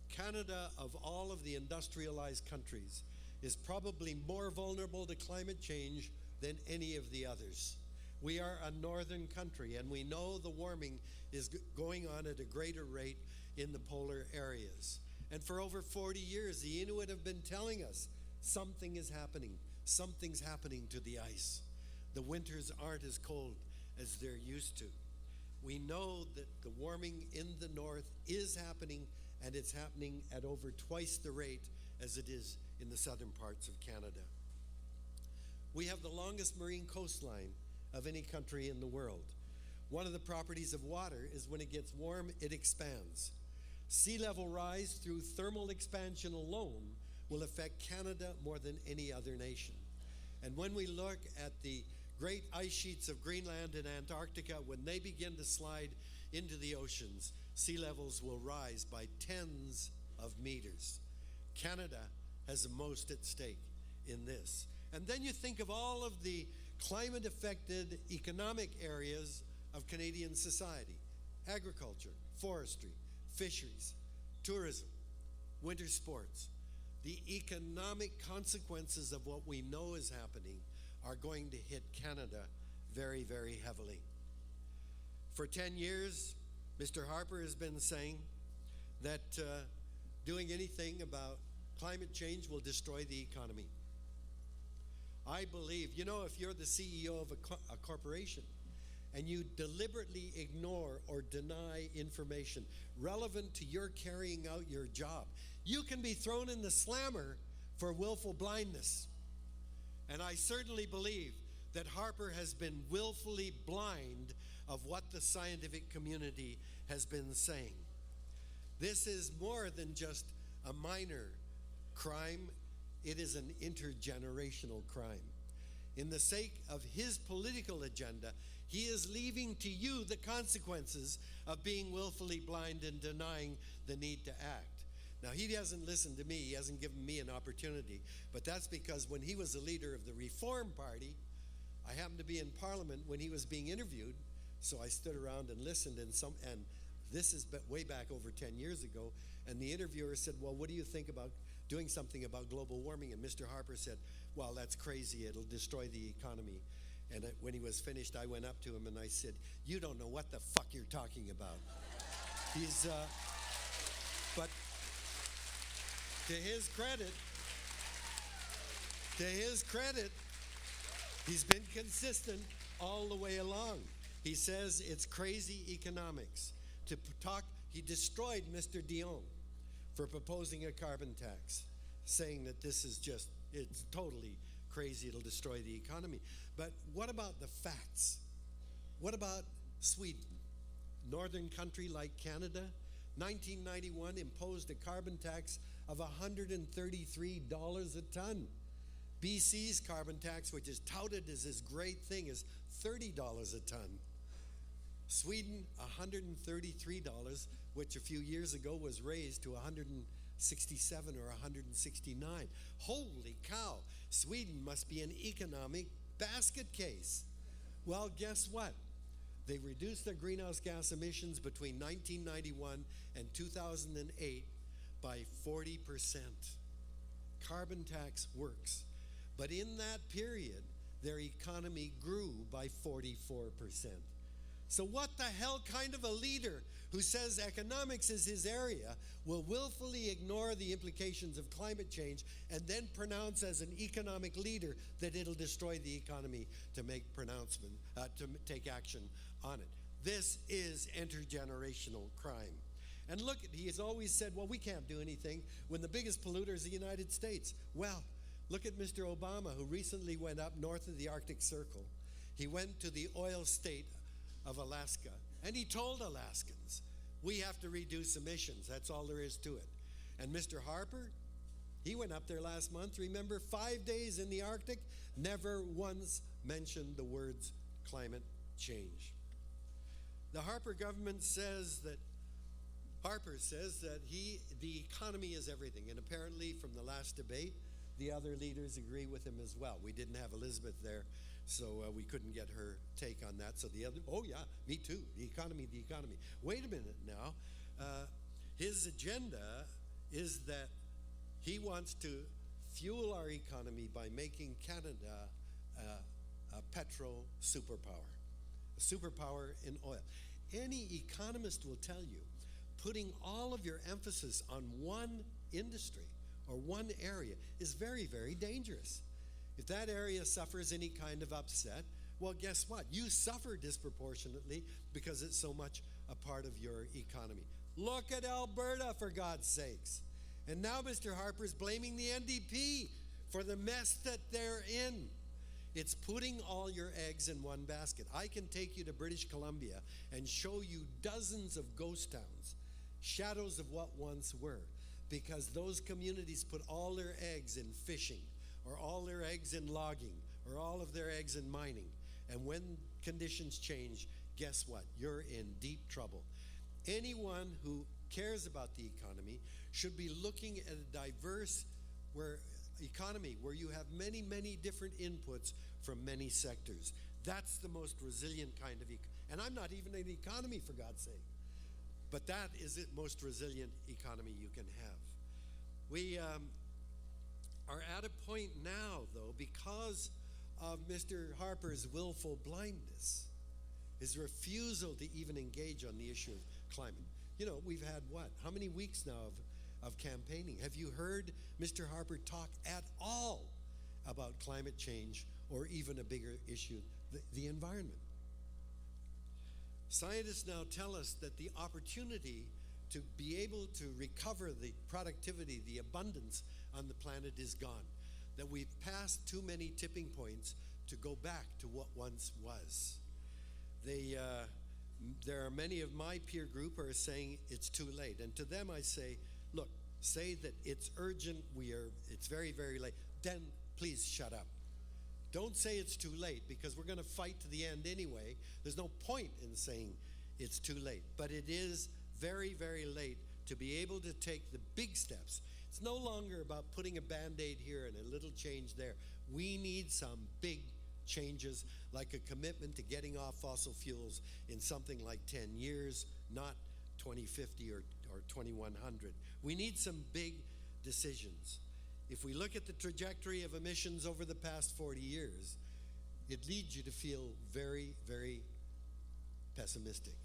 Canada, of all of the industrialized countries, is probably more vulnerable to climate change than any of the others. We are a northern country, and we know the warming is going on at a greater rate in the polar areas. And for over 40 years, the Inuit have been telling us something is happening. Something's happening to the ice. The winters aren't as cold as they're used to. We know that the warming in the north is happening, and it's happening at over twice the rate as it is in the southern parts of Canada. We have the longest marine coastline of any country in the world. One of the properties of water is when it gets warm, it expands. Sea level rise through thermal expansion alone will affect Canada more than any other nation. And when we look at the great ice sheets of Greenland and Antarctica, when they begin to slide into the oceans, sea levels will rise by tens of meters. Canada has the most at stake in this. And then you think of all of the climate-affected economic areas of Canadian society: agriculture, forestry, fisheries, tourism, winter sports. The economic consequences of what we know is happening are going to hit Canada very, very heavily. For 10 years, Mr. Harper has been saying that doing anything about climate change will destroy the economy. I believe, if you're the CEO of a corporation and you deliberately ignore or deny information relevant to your carrying out your job, you can be thrown in the slammer for willful blindness. And I certainly believe that Harper has been willfully blind of what the scientific community has been saying. This is more than just a minor crime. It is an intergenerational crime. in the sake of his political agenda, he is leaving to you the consequences of being willfully blind and denying the need to act. Now, he hasn't listened to me. He hasn't given me an opportunity. But that's because when he was the leader of the Reform Party, I happened to be in Parliament when he was being interviewed. So I stood around and listened. And this is way back over 10 years ago. And the interviewer said, well, what do you think about doing something about global warming? And Mr. Harper said, well, that's crazy. It'll destroy the economy. And when he was finished, I went up to him and I said, you don't know what the fuck you're talking about. But to his credit, he's been consistent all the way along. He says it's crazy economics. He destroyed Mr. Dion for proposing a carbon tax, saying that this is it's totally crazy, it'll destroy the economy. But what about the facts? What about Sweden? Northern country like Canada, 1991 imposed a carbon tax of $133 a ton. BC's carbon tax, which is touted as this great thing, is $30 a ton. Sweden, $133, which a few years ago was raised to 167 or 169. Holy cow, Sweden must be an economic basket case. Well, guess what? They reduced their greenhouse gas emissions between 1991 and 2008 by 40%. Carbon tax works. But in that period, their economy grew by 44%. So what the hell kind of a leader who says economics is his area will willfully ignore the implications of climate change and then pronounce as an economic leader that it'll destroy the economy to take action on it? This is intergenerational crime. And look, he has always said, well, we can't do anything when the biggest polluter is the United States. Well, look at Mr. Obama, who recently went up north of the Arctic Circle. He went to the oil state of Alaska, and he told Alaskans, we have to reduce emissions. That's all there is to it. And Mr. Harper, he went up there last month. Remember, 5 days in the Arctic, never once mentioned the words climate change. The Harper government says that the economy is everything, and apparently from the last debate, the other leaders agree with him as well. We didn't have Elizabeth there, so we couldn't get her take on that. So oh yeah, me too, the economy. Wait a minute now. His agenda is that he wants to fuel our economy by making Canada a petro superpower, a superpower in oil. Any economist will tell you, putting all of your emphasis on one industry or one area is very, very dangerous. If that area suffers any kind of upset, well, guess what? You suffer disproportionately because it's so much a part of your economy. Look at Alberta, for God's sakes. And now Mr. Harper's blaming the NDP for the mess that they're in. It's putting all your eggs in one basket. I can take you to British Columbia and show you dozens of ghost towns, shadows of what once were, because those communities put all their eggs in fishing, or all their eggs in logging, or all of their eggs in mining. And when conditions change, guess what? You're in deep trouble. Anyone who cares about the economy should be looking at a diverse economy where you have many, many different inputs from many sectors. That's the most resilient kind of and I'm not even an economy, for God's sake. But that is the most resilient economy you can have. We are at a point now, though, because of Mr. Harper's willful blindness, his refusal to even engage on the issue of climate. You know, we've had how many weeks now of campaigning? Have you heard Mr. Harper talk at all about climate change or even a bigger issue, the environment? Scientists now tell us that the opportunity to be able to recover the productivity, the abundance on the planet is gone, that we've passed too many tipping points to go back to what once was. There are many of my peer group who are saying it's too late. And to them I say, look, say that it's urgent, it's very, very late, then please shut up. Don't say it's too late, because we're going to fight to the end anyway. There's no point in saying it's too late. But it is very, very late to be able to take the big steps. It's no longer about putting a Band-Aid here and a little change there. We need some big changes, like a commitment to getting off fossil fuels in something like 10 years, not 2050 or 2100. We need some big decisions. If we look at the trajectory of emissions over the past 40 years, it leads you to feel very, very pessimistic.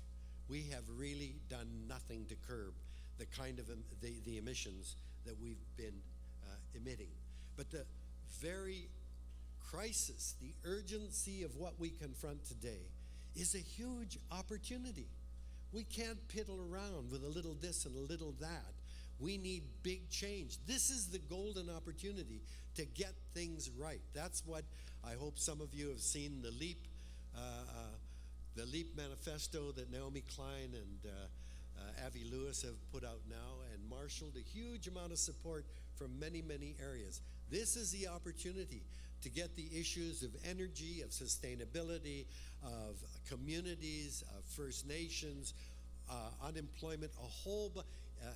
We have really done nothing to curb the kind of the emissions that we've been emitting. But the very crisis, the urgency of what we confront today is a huge opportunity. We can't piddle around with a little this and a little that. We need big change. This is the golden opportunity to get things right. That's what I hope some of you have seen, the LEAP manifesto that Naomi Klein and Avi Lewis have put out now, and marshaled a huge amount of support from many, many areas. This is the opportunity to get the issues of energy, of sustainability, of communities, of First Nations, unemployment,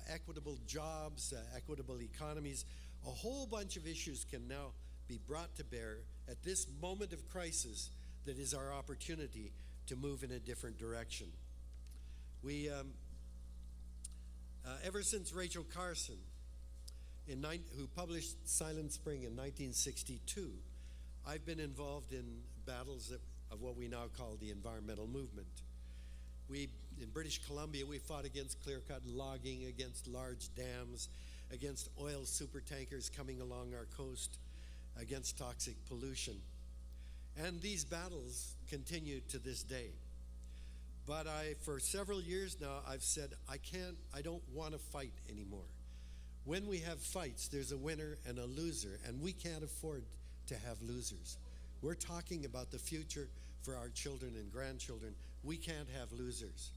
equitable jobs, equitable economies. A whole bunch of issues can now be brought to bear at this moment of crisis that is our opportunity to move in a different direction. We, ever since Rachel Carson, who published Silent Spring in 1962, I've been involved in battles of what we now call the environmental movement. In British Columbia, we fought against clear-cut logging, against large dams, against oil supertankers coming along our coast, against toxic pollution. And these battles continue to this day. But for several years now, I've said, I don't want to fight anymore. When we have fights, there's a winner and a loser, and we can't afford to have losers. We're talking about the future for our children and grandchildren. We can't have losers.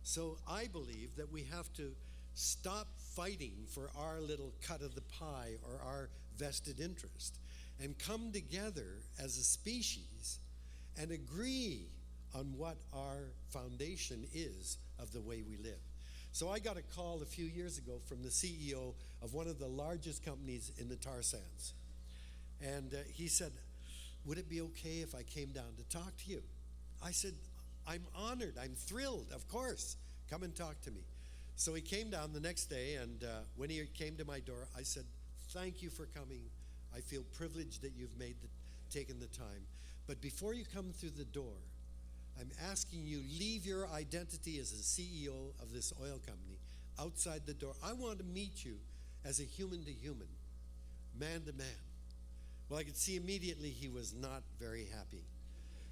So I believe that we have to stop fighting for our little cut of the pie or our vested interest and come together as a species and agree on what our foundation is of the way we live. So I got a call a few years ago from the CEO of one of the largest companies in the tar sands. And he said, would it be okay if I came down to talk to you? I said, I'm honored, I'm thrilled, of course, come and talk to me. So he came down the next day, and when he came to my door, I said, thank you for coming. I feel privileged that you've taken the time. But before you come through the door, I'm asking you, leave your identity as a CEO of this oil company outside the door. I want to meet you as a human to human, man to man. Well, I could see immediately he was not very happy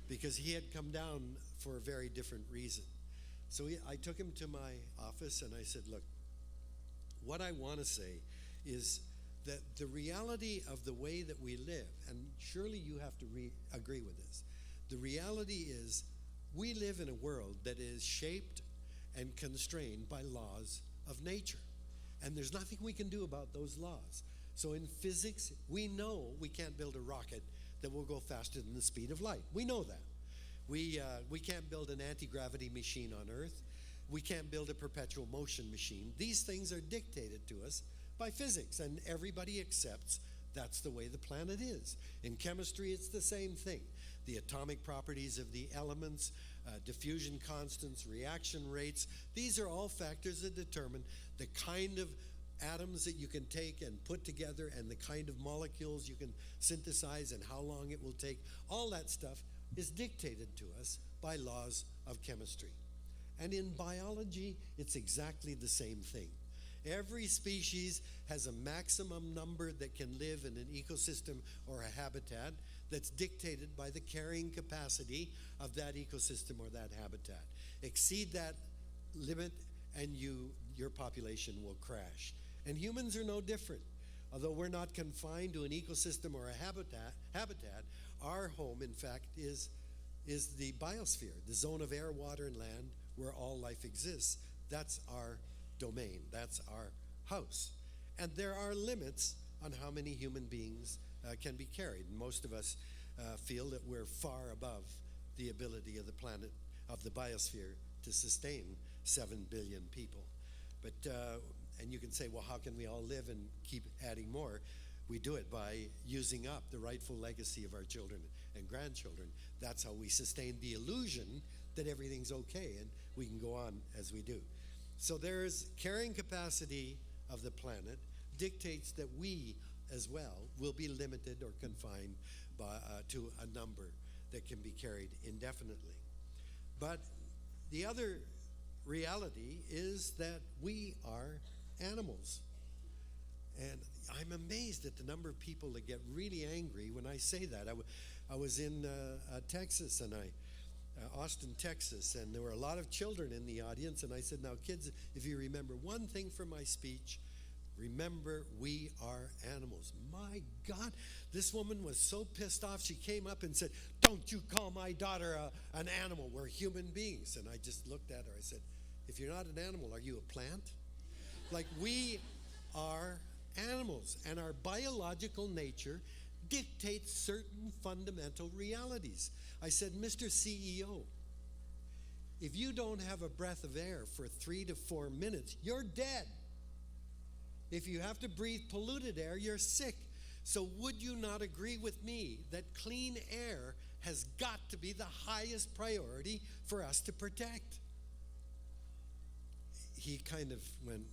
because he had come down for a very different reason. So I took him to my office and I said, look, what I want to say is that the reality of the way that we live, and surely you have to agree with this, the reality is we live in a world that is shaped and constrained by laws of nature. And there's nothing we can do about those laws. So in physics, we know we can't build a rocket that will go faster than the speed of light. We know that. We can't build an anti-gravity machine on Earth. We can't build a perpetual motion machine. These things are dictated to us by physics, and everybody accepts that's the way the planet is. In chemistry, it's the same thing. The atomic properties of the elements, diffusion constants, reaction rates, these are all factors that determine the kind of atoms that you can take and put together and the kind of molecules you can synthesize and how long it will take. All that stuff is dictated to us by laws of chemistry. And in biology, it's exactly the same thing. Every species has a maximum number that can live in an ecosystem or a habitat that's dictated by the carrying capacity of that ecosystem or that habitat. Exceed that limit and your population will crash. And humans are no different. Although we're not confined to an ecosystem or a habitat, our home, in fact, is the biosphere, the zone of air, water, and land where all life exists. That's our domain. That's our house. And there are limits on how many human beings can be carried. Most of us feel that we're far above the ability of the planet, of the biosphere, to sustain 7 billion people. But, and you can say, well, how can we all live and keep adding more? We do it by using up the rightful legacy of our children and grandchildren. That's how we sustain the illusion that everything's okay and we can go on as we do. So there's carrying capacity of the planet dictates that we as well will be limited or confined by, to a number that can be carried indefinitely. But the other reality is that we are animals. And I'm amazed at the number of people that get really angry when I say that. I was in Texas, and Austin, Texas, and there were a lot of children in the audience, and I said, now kids, if you remember one thing from my speech, remember we are animals. My God, this woman was so pissed off, she came up and said, don't you call my daughter an animal, we're human beings. And I just looked at her, I said, if you're not an animal, are you a plant? Like, we are animals, and our biological nature dictates certain fundamental realities. I said, Mr. CEO, if you don't have a breath of air for 3 to 4 minutes, you're dead. If you have to breathe polluted air, you're sick. So would you not agree with me that clean air has got to be the highest priority for us to protect? He kind of went,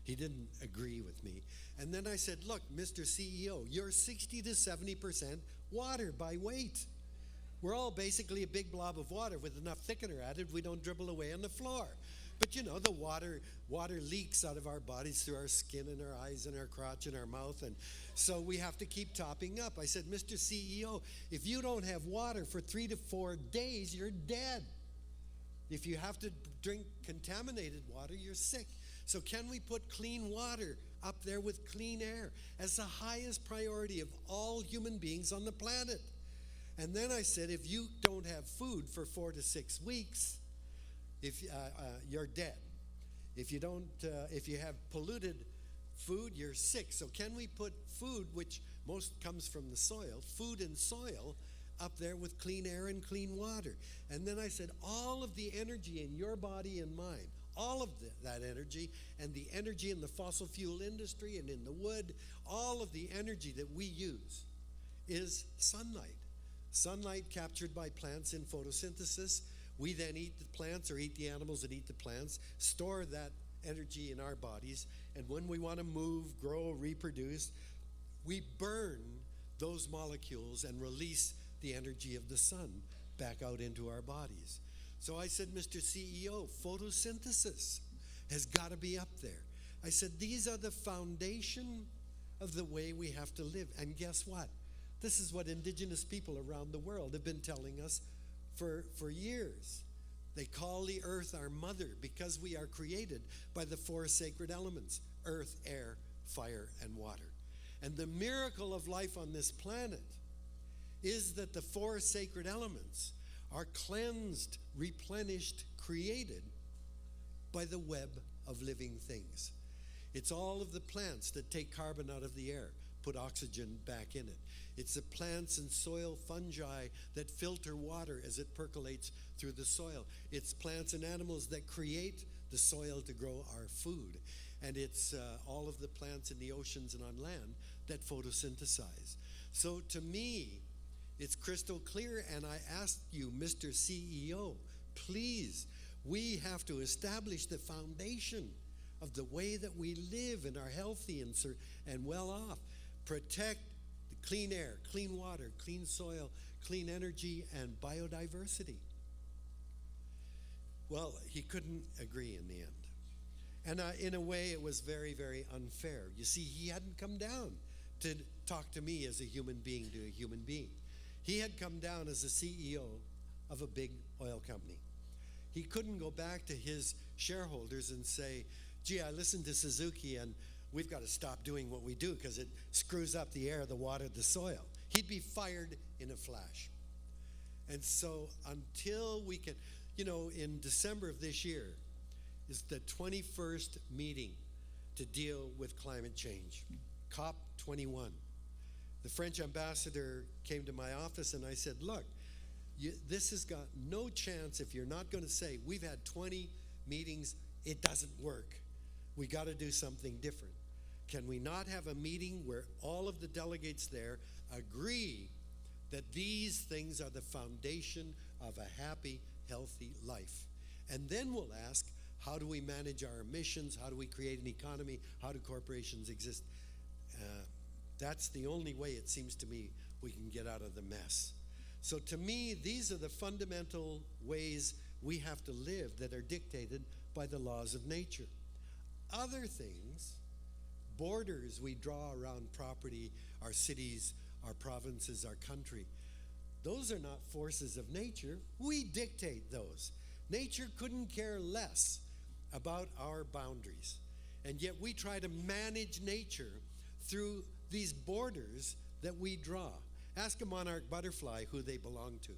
he didn't agree with me. And then I said, look, Mr. CEO, you're 60 to 70% water by weight. We're all basically a big blob of water with enough thickener added, we don't dribble away on the floor. But you know, the water leaks out of our bodies through our skin and our eyes and our crotch and our mouth, and so we have to keep topping up. I said, Mr. CEO, if you don't have water for 3 to 4 days, you're dead. If you have to drink contaminated water, you're sick. So can we put clean water up there with clean air as the highest priority of all human beings on the planet? And then I said, if you don't have food for 4 to 6 weeks, if you're dead. If you don't, if you have polluted food, you're sick. So can we put food, which most comes from the soil, food and soil, up there with clean air and clean water? And then I said, all of the energy in your body and mine, all of that energy, and the energy in the fossil fuel industry and in the wood, all of the energy that we use is sunlight. Sunlight captured by plants in photosynthesis. We then eat the plants or eat the animals that eat the plants, store that energy in our bodies, and when we want to move, grow, reproduce, we burn those molecules and release the energy of the sun back out into our bodies. So I said, Mr. CEO, photosynthesis has got to be up there. I said, these are the foundation of the way we have to live. And guess what? This is what indigenous people around the world have been telling us for years. They call the earth our mother because we are created by the 4 sacred elements: earth, air, fire, and water. And the miracle of life on this planet is that the 4 sacred elements are cleansed, replenished, created by the web of living things. It's all of the plants that take carbon out of the air, put oxygen back in it. It's the plants and soil fungi that filter water as it percolates through the soil. It's plants and animals that create the soil to grow our food. And it's all of the plants in the oceans and on land that photosynthesize. So to me, it's crystal clear, and I ask you, Mr. CEO, please, we have to establish the foundation of the way that we live and are healthy and well off. Protect the clean air, clean water, clean soil, clean energy, and biodiversity. Well, he couldn't agree in the end. And in a way, it was very, very unfair. You see, he hadn't come down to talk to me as a human being to a human being. He had come down as the CEO of a big oil company. He couldn't go back to his shareholders and say, gee, I listened to Suzuki and we've got to stop doing what we do because it screws up the air, the water, the soil. He'd be fired in a flash. And so until we can, you know, in December of this year is the 21st meeting to deal with climate change, COP21. the French ambassador came to my office and I said, look, this has got no chance if you're not going to say, we've had 20 meetings, it doesn't work. We got to do something different. Can we not have a meeting where all of the delegates there agree that these things are the foundation of a happy, healthy life? And then we'll ask, how do we manage our emissions? How do we create an economy? How do corporations exist? That's the only way, it seems to me, we can get out of the mess. So to me, these are the fundamental ways we have to live that are dictated by the laws of nature. Other things, borders we draw around property, our cities, our provinces, our country, those are not forces of nature. We dictate those. Nature couldn't care less about our boundaries. And yet we try to manage nature through these borders that we draw. Ask a monarch butterfly who they belong to.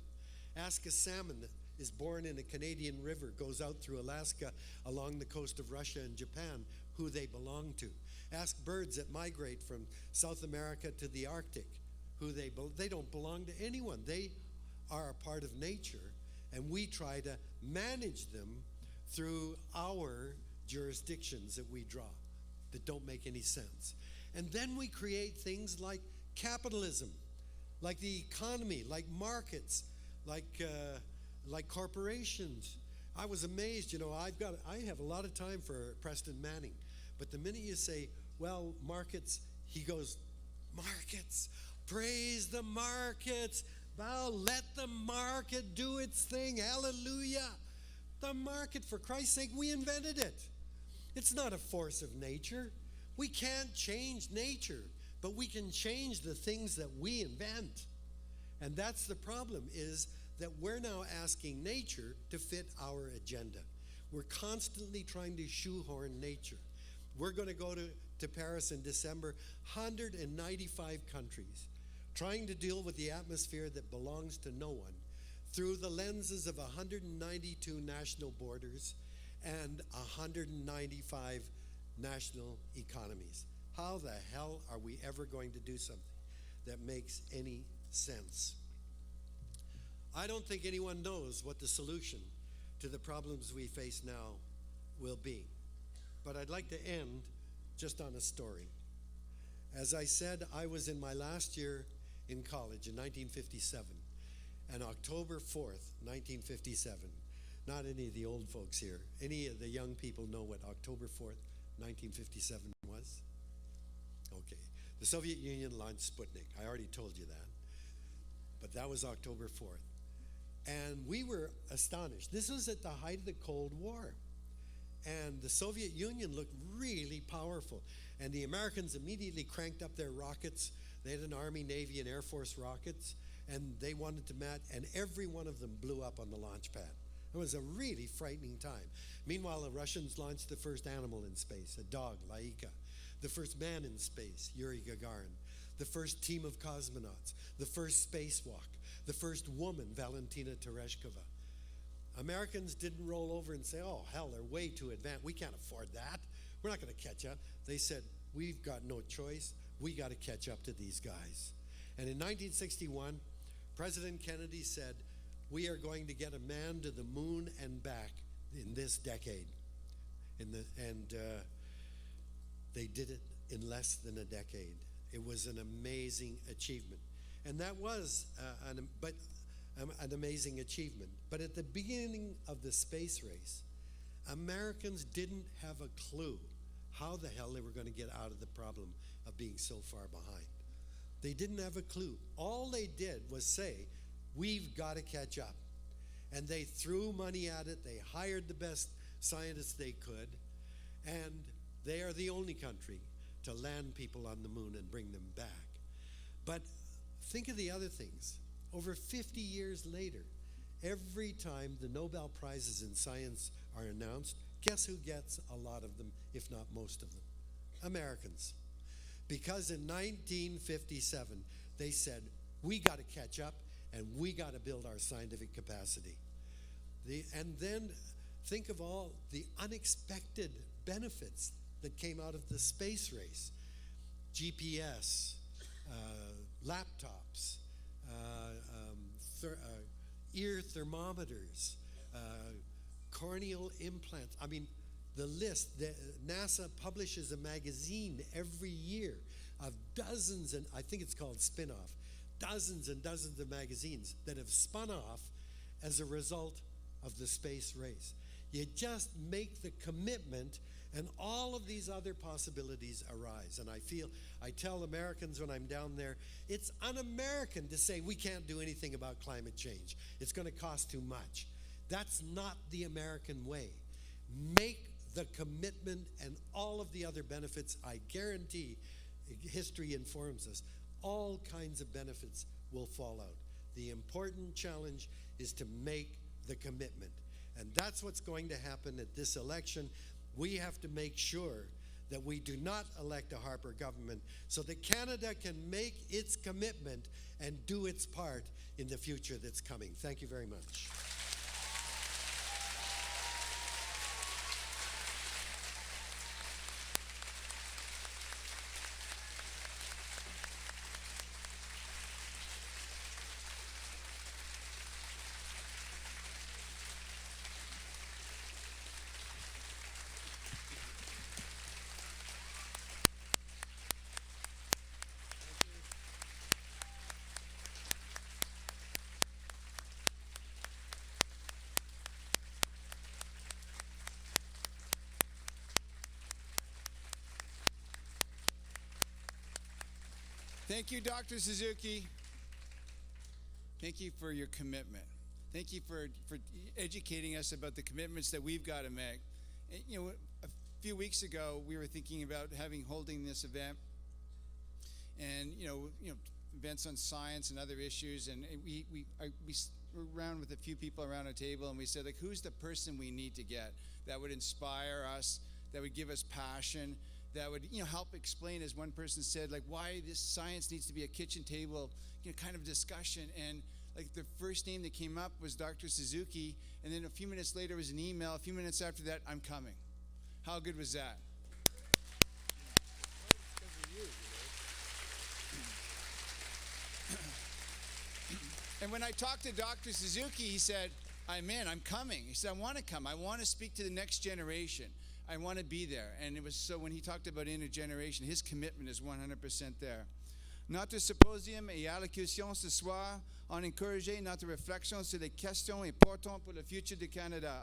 Ask a salmon that is born in a Canadian river, goes out through Alaska, along the coast of Russia and Japan, who they belong to. Ask birds that migrate from South America to the Arctic, who they don't belong to anyone. They are a part of nature, and we try to manage them through our jurisdictions that we draw that don't make any sense. And then we create things like capitalism, like the economy, like markets, like corporations. I was amazed, I have a lot of time for Preston Manning, but the minute you say, well, markets, he goes, markets, praise the markets, well, let the market do its thing, hallelujah. The market, for Christ's sake, we invented it. It's not a force of nature. We can't change nature, but we can change the things that we invent. And that's the problem, is that we're now asking nature to fit our agenda. We're constantly trying to shoehorn nature. We're going to go to Paris in December, 195 countries, trying to deal with the atmosphere that belongs to no one through the lenses of 192 national borders and 195 national economies. How the hell are we ever going to do something that makes any sense? I don't think anyone knows what the solution to the problems we face now will be. But I'd like to end just on a story. As I said, I was in my last year in college in 1957, and October 4th, 1957, not any of the old folks here, any of the young people know what October 4th, 1957 was? Okay. The Soviet Union launched Sputnik. I already told you that. But that was October 4th. And we were astonished. This was at the height of the Cold War. And the Soviet Union looked really powerful. And the Americans immediately cranked up their rockets. They had an Army, Navy, and Air Force rockets. And they wanted to match, and every one of them blew up on the launch pad. It was a really frightening time. Meanwhile, the Russians launched the first animal in space, a dog, Laika. The first man in space, Yuri Gagarin. The first team of cosmonauts. The first spacewalk. The first woman, Valentina Tereshkova. Americans didn't roll over and say, oh, hell, they're way too advanced. We can't afford that. We're not going to catch up. They said, we've got no choice. We got to catch up to these guys. And in 1961, President Kennedy said, we are going to get a man to the moon and back in this decade. They did it in less than a decade. It was an amazing achievement. And that was an amazing achievement. But at the beginning of the space race, Americans didn't have a clue how the hell they were going to get out of the problem of being so far behind. They didn't have a clue. All they did was say, we've got to catch up. And they threw money at it. They hired the best scientists they could. And they are the only country to land people on the moon and bring them back. But think of the other things. Over 50 years later, every time the Nobel Prizes in science are announced, guess who gets a lot of them, if not most of them? Americans. Because in 1957, they said, we got to catch up and we got to build our scientific capacity. And then think of all the unexpected benefits that came out of the space race. GPS, laptops, ear thermometers, corneal implants. I mean, the list. NASA publishes a magazine every year of dozens, and I think it's called Spin-Off, dozens and dozens of magazines that have spun off as a result of the space race. You just make the commitment and all of these other possibilities arise. And I tell Americans when I'm down there, it's un-American to say we can't do anything about climate change. It's going to cost too much. That's not the American way. Make the commitment and all of the other benefits. I guarantee, history informs us, all kinds of benefits will fall out. The important challenge is to make the commitment. And that's what's going to happen at this election. We have to make sure that we do not elect a Harper government so that Canada can make its commitment and do its part in the future that's coming. Thank you very much. Thank you, Dr. Suzuki. Thank you for your commitment. Thank you for educating us about the commitments that we've got to make. And, you know, a few weeks ago, we were thinking about holding this event, and events on science and other issues. And we were around with a few people around a table, and we said, like, who's the person we need to get that would inspire us, that would give us passion, that would help explain, as one person said, like, why this science needs to be a kitchen table kind of discussion. And like the first name that came up was Dr. Suzuki, and then a few minutes later was an email. A few minutes after that, I'm coming. How good was that? And when I talked to Dr. Suzuki, he said, I'm coming. He said, I want to come. I want to speak to the next generation. I want to be there. And it was so when he talked about intergeneration, his commitment is 100% there. Notre symposium et allocution ce soir ont encouragé notre réflexion sur les questions importantes pour le futur du Canada.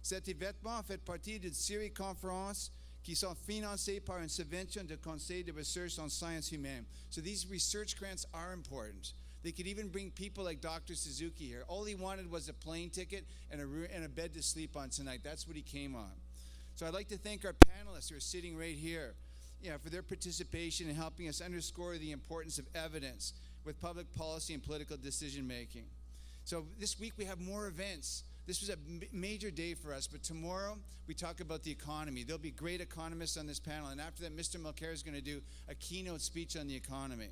Cet événement fait partie d'une série de conférences qui sont financées par une subvention du Conseil de recherche en sciences humaines. So these research grants are important. They could even bring people like Dr. Suzuki here. All he wanted was a plane ticket and a bed to sleep on tonight. That's what he came on. So I'd like to thank our panelists who are sitting right here, for their participation in helping us underscore the importance of evidence with public policy and political decision making. So this week we have more events. This was a major day for us, but tomorrow we talk about the economy. There'll be great economists on this panel, and after that, Mr. Mulcair is going to do a keynote speech on the economy.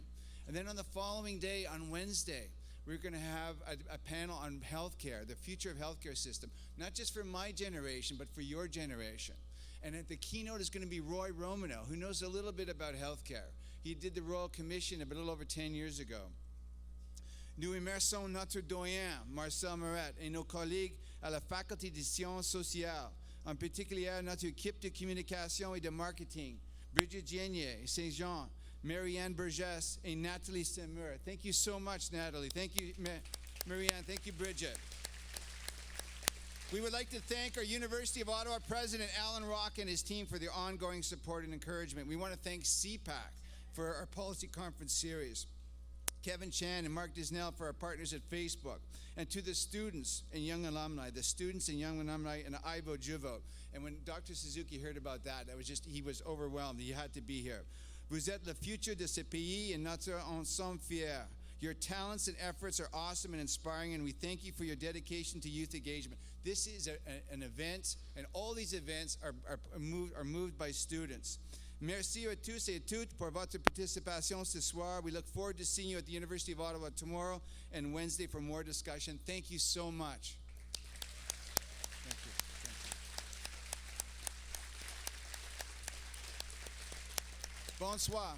And then on the following day, on Wednesday, we're going to have a panel on healthcare, the future of healthcare system, not just for my generation, but for your generation. And at the keynote is going to be Roy Romano, who knows a little bit about healthcare. He did the Royal Commission a little over 10 years ago. Nous remercions notre doyen, Marcel Moret, et nos collègues à la Faculté des Sciences Sociales, en particulier notre équipe de communication et de marketing, Bridget Genier, Saint-Jean, Marianne Burgess, and Natalie Semur. Thank you so much, Natalie. Thank you, Marianne. Thank you, Bridget. We would like to thank our University of Ottawa President, Alan Rock, and his team for their ongoing support and encouragement. We want to thank CPAC for our policy conference series, Kevin Chan and Mark Disnell for our partners at Facebook, and to the students and young alumni, in iVOTE-jeVOTE. And when Dr. Suzuki heard about that, he was overwhelmed. He had to be here. Vous êtes le futur de ce pays et notre en sommes fiers. Your talents and efforts are awesome and inspiring, and we thank you for your dedication to youth engagement. This is an event, and all these events are moved by students. Merci à tous et toutes pour votre participation ce soir. We look forward to seeing you at the University of Ottawa tomorrow and Wednesday for more discussion. Thank you so much. Thank you. Bonsoir.